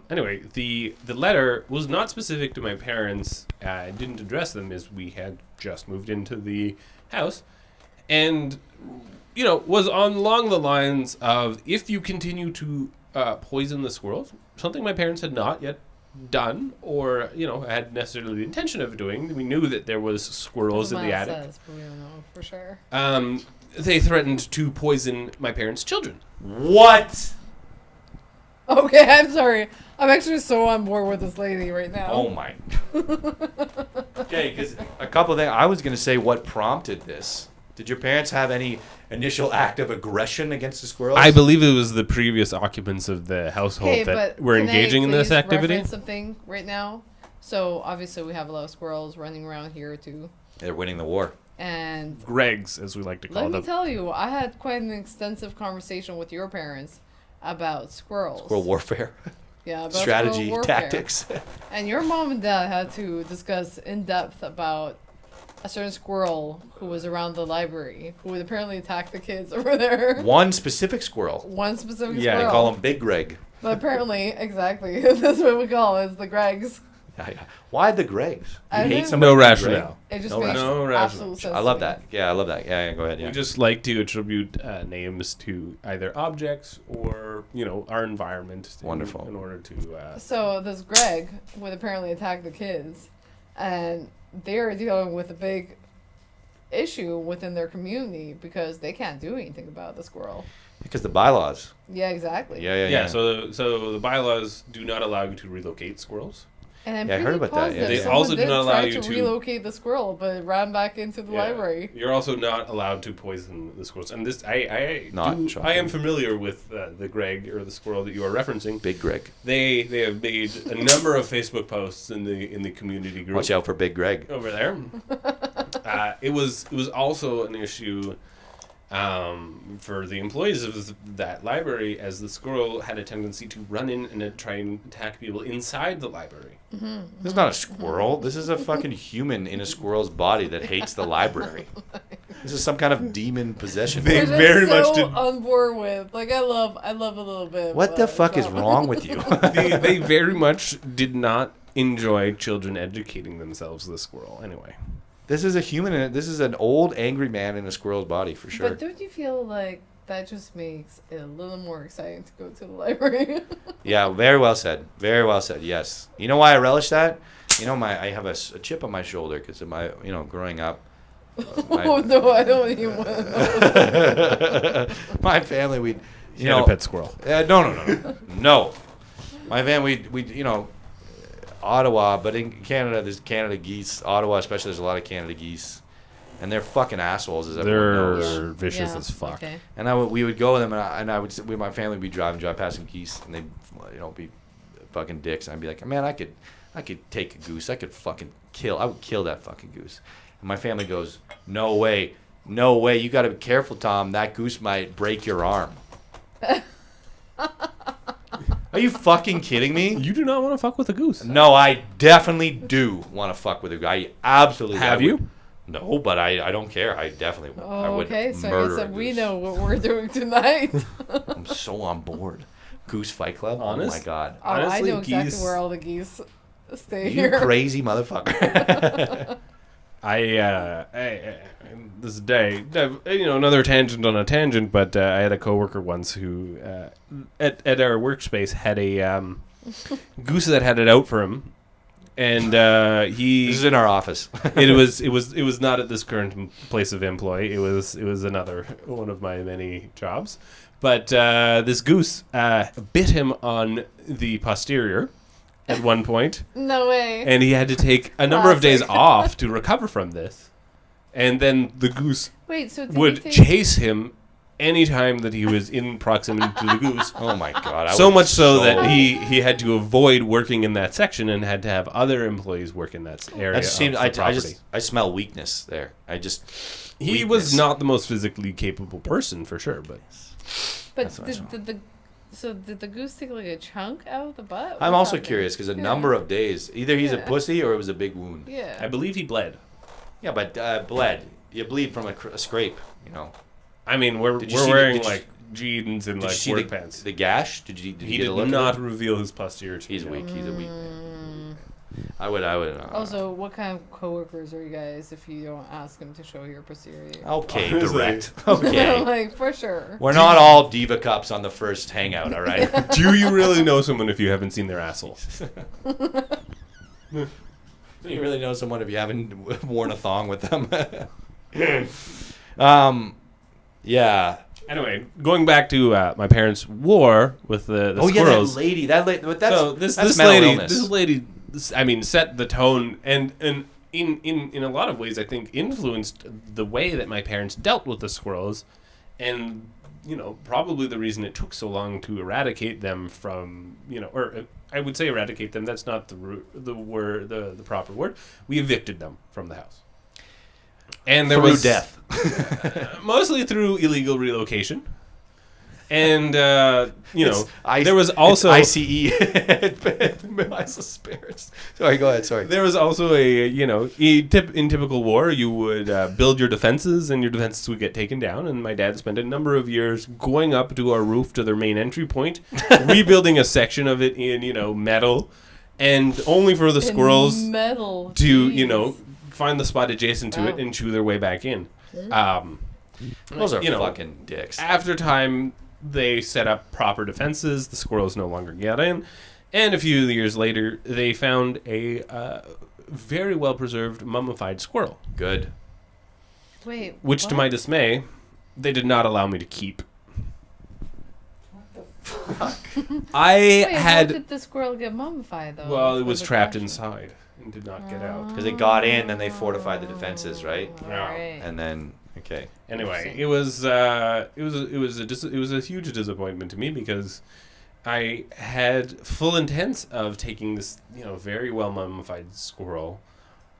anyway, the letter was not specific to my parents. I didn't address them as we had just moved into the house, and was along the lines of if you continue to poison the squirrels, something my parents had not yet done or had necessarily the intention of doing. We knew that there was squirrels in the Miles attic. says, but we don't know for sure. They threatened to poison my parents' children. What? Okay, I'm sorry. I'm actually so on board with this lady right now. Oh my. Okay, because a couple of things. I was gonna say what prompted this. Did your parents have any initial act of aggression against the squirrels? I believe it was the previous occupants of the household Okay, that but were can I engaging in this please activity. reference something right now. So obviously we have a lot of squirrels running around here too, They're winning the war. and Greg's, as we like to call let me them. tell you, I had quite an extensive conversation with your parents about squirrels. Squirrel warfare. Yeah, about Strategy, squirrel warfare. tactics. And your mom and dad had to discuss in depth about a certain squirrel who was around the library who would apparently attack the kids over there. One specific squirrel. One specific Yeah, squirrel. They call him Big Greg. But apparently, exactly, that's what we call it, is the Gregs. Why the Gregs? You I hate think- somebody No named rationale. It just No makes rationale. No absolute rationale. sense. Greg? I love to me. that. Yeah, I love that. Yeah, go ahead. Yeah. We just like to attribute names to either objects or our environment. Wonderful. In order to. So this Greg would apparently attack the kids, and they're dealing with a big issue within their community because they can't do anything about the squirrel. Because the bylaws. Yeah, exactly. Yeah. So the bylaws do not allow you to relocate squirrels. And I'm Yeah, I pretty heard about that, positive yeah. They someone also do did not allow try you to- relocate the squirrel, but it ran back into the Yeah. library. You're also not allowed to poison the squirrels. And this, I Not am shocking. familiar with the Greg or the squirrel that you are referencing. Big Greg. They have made a number of Facebook posts in the community group Watch out for Big Greg. over there. It was also an issue for the employees of that library, as the squirrel had a tendency to run in and try and attack people inside the library. Mm-hmm. This is not a squirrel. This is a fucking human in a squirrel's body that hates the library. This is some kind of demon possession. They Which I'm very so much did- on board with. Like I love a little bit. What the but fuck is drama. wrong with you? They very much did not enjoy children educating themselves, the squirrel. Anyway. This is a human. This is an old angry man in a squirrel's body for sure. But don't you feel like that just makes it a little more exciting to go to the library? Yeah, very well said. Very well said. Yes. You know why I relish that? I have a chip on my shoulder because of my, growing up. Oh no, I don't even want to know. My family, we'd, He had a pet squirrel. no. My family, we Ottawa, but in Canada, there's Canada geese. Ottawa, especially, there's a lot of Canada geese, and they're fucking assholes, as everyone knows. They're vicious Yeah, as fuck. Okay. And we would go with them, and I would sit with my family, we'd drive past some geese, and they'd, be fucking dicks. And I'd be like, man, I could take a goose. I would kill that fucking goose. And my family goes, no way. You got to be careful, Tom. That goose might break your arm. Are you fucking kidding me? You do not want to fuck with a goose. No, I definitely do want to fuck with a goose. I absolutely Have I would- you? No, but I don't care. I definitely would. I Oh, would okay. So I murder guess a that we goose. know what we're doing tonight. I'm so on board. Goose Fight Club. Honest? Oh my god. Oh, I Honestly, know exactly geese- where all the geese stay You here. crazy motherfucker. This day, another tangent on a tangent, but I had a coworker once who, at our workspace, had a goose that had it out for him, and This he. is in our office. It was not at this current place of employ. It was another one of my many jobs, but this goose bit him on the posterior at one point. No way. And he had to take a number of days Classic. off to recover from this. And then the goose Wait, so did would you think chase him anytime that he was in proximity to the goose. Oh my god. So much so that he had to avoid working in that section and had to have other employees work in that area That seems. of the property. I smell weakness there. He was not the most physically capable person for sure, but But That's what I saw. did the goose take like a chunk out of the butt? I'm What's also happening? curious because a Yeah. number of days, either he's a Yeah. pussy or it was a big wound. I Yeah. believe he bled. Yeah, but bled. You bleed from a scrape. I mean, we're Did you see wearing did you- like jeans and Did like you see work the, pants. the gash? Did you He get a did look at not it? reveal his posterior. He's weak. He's a weak. Mm. I would. Also, what kind of coworkers are you guys if you don't ask them to show your posterior? Okay, Honestly. direct. Okay. Like, for sure. We're not all diva cups on the first hangout, all right? Do you really know someone if you haven't seen their asshole? Do you really know someone if you haven't worn a thong with them? Yeah. Anyway, going back to my parents' war with the Oh yeah, squirrels. that lady. But that's So this that's mental lady, illness. this lady, I mean, set the tone and in a lot of ways, I think, influenced the way that my parents dealt with the squirrels, and probably the reason it took so long to eradicate them from or I would say eradicate them. That's not the proper word. We evicted them from the house, and there Through was death. mostly through illegal relocation. And there was also ICE. Spirits. Sorry, go ahead. Sorry. there was also in typical war, you would build your defenses, and your defenses would get taken down. And my dad spent a number of years going up to our roof to their main entry point, rebuilding a section of it in metal, and only for the squirrels Metal. to Jeez. find the spot adjacent to it Wow. and chew their way back in. Those are you know, fucking dicks. After time, they set up proper defenses. The squirrels no longer got in. And a few years later, they found a very well-preserved mummified squirrel, Good. Wait. which, to what? my dismay, they did not allow me to keep. I Wait, had... how did the squirrel get mummified though? Well, it Was was the trapped question. inside and did not get out. Because it got in, then they fortified the defenses, right? Yeah. Alright. And then okay. Anyway, it was a huge disappointment to me because I had full intent of taking this very well mummified squirrel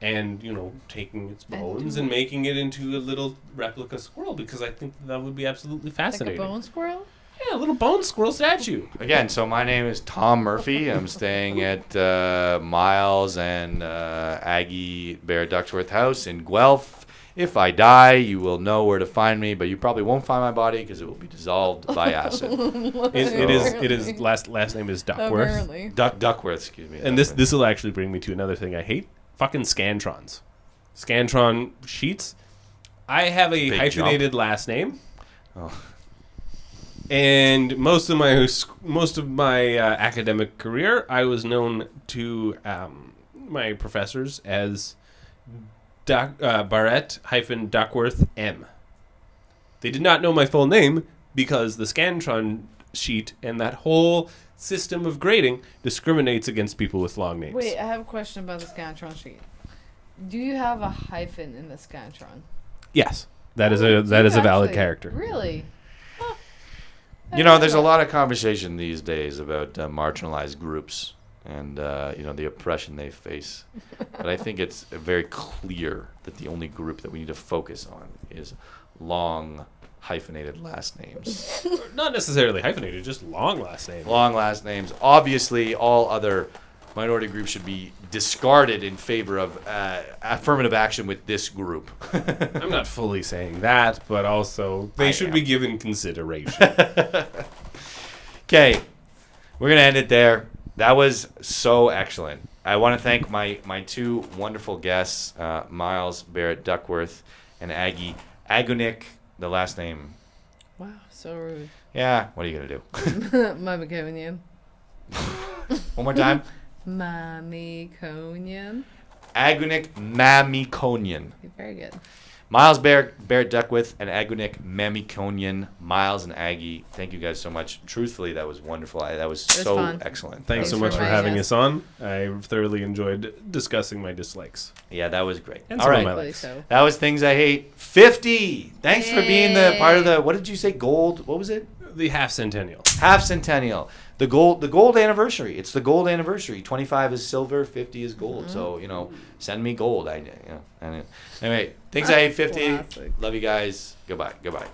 and taking its bones and making it into a little replica squirrel because I think that would be absolutely Like fascinating. a bone squirrel? Yeah, a little bone squirrel statue. Again, so my name is Tom Murphy. I'm staying at Miles and Aggie Barette-Duckworth house in Guelph. If I die, you will know where to find me, but you probably won't find my body because it will be dissolved by acid. It is last name is Duckworth. Apparently. Duckworth, excuse me. And this will actually bring me to another thing I hate. Fucking Scantrons. Scantron sheets. I have a Big hyphenated last name. Oh. And most of my academic career, I was known to my professors as Barette-Duckworth M. They did not know my full name because the Scantron sheet and that whole system of grading discriminates against people with long names. Wait, I have a question about the Scantron sheet. Do you have a hyphen in the Scantron? Yes, that is Oh, a valid actually- character. Really? Huh. I You know, didn't there's a know lot of conversation these days about marginalized groups and the oppression they face. But I think it's very clear that the only group that we need to focus on is long hyphenated last names. Not necessarily hyphenated, just long last name. Long last names. Obviously, all other minority groups should be discarded in favor of affirmative action with this group. I'm not fully saying that, but also they should be given consideration. Okay, we're going to end it there. That was so excellent. I want to thank my two wonderful guests, Miles Barette-Duckworth and Aggie Agunik, the last name. Wow, so rude. Yeah, what are you going to do? Mamikonian. One more time. Mamikonian. Agunik Mamikonian. Very good. Miles Barette-Duckworth and Agunik Mamikonian. Miles and Aggie, thank you guys so much. Truthfully, that was wonderful. That was so fun. excellent. Thanks so much for having us on. I thoroughly enjoyed discussing my dislikes. Yeah, that was great. And All some of right. my Really likes. so. That was Things I Hate 50. Thanks for being the part of Yay. the, what did you say, gold? What was it? The half centennial. Half centennial. The gold anniversary. It's the gold anniversary. 25 is silver, 50 is gold. So, send me gold. Anyway, Things I Hate 50. Classic. Love you guys. Goodbye.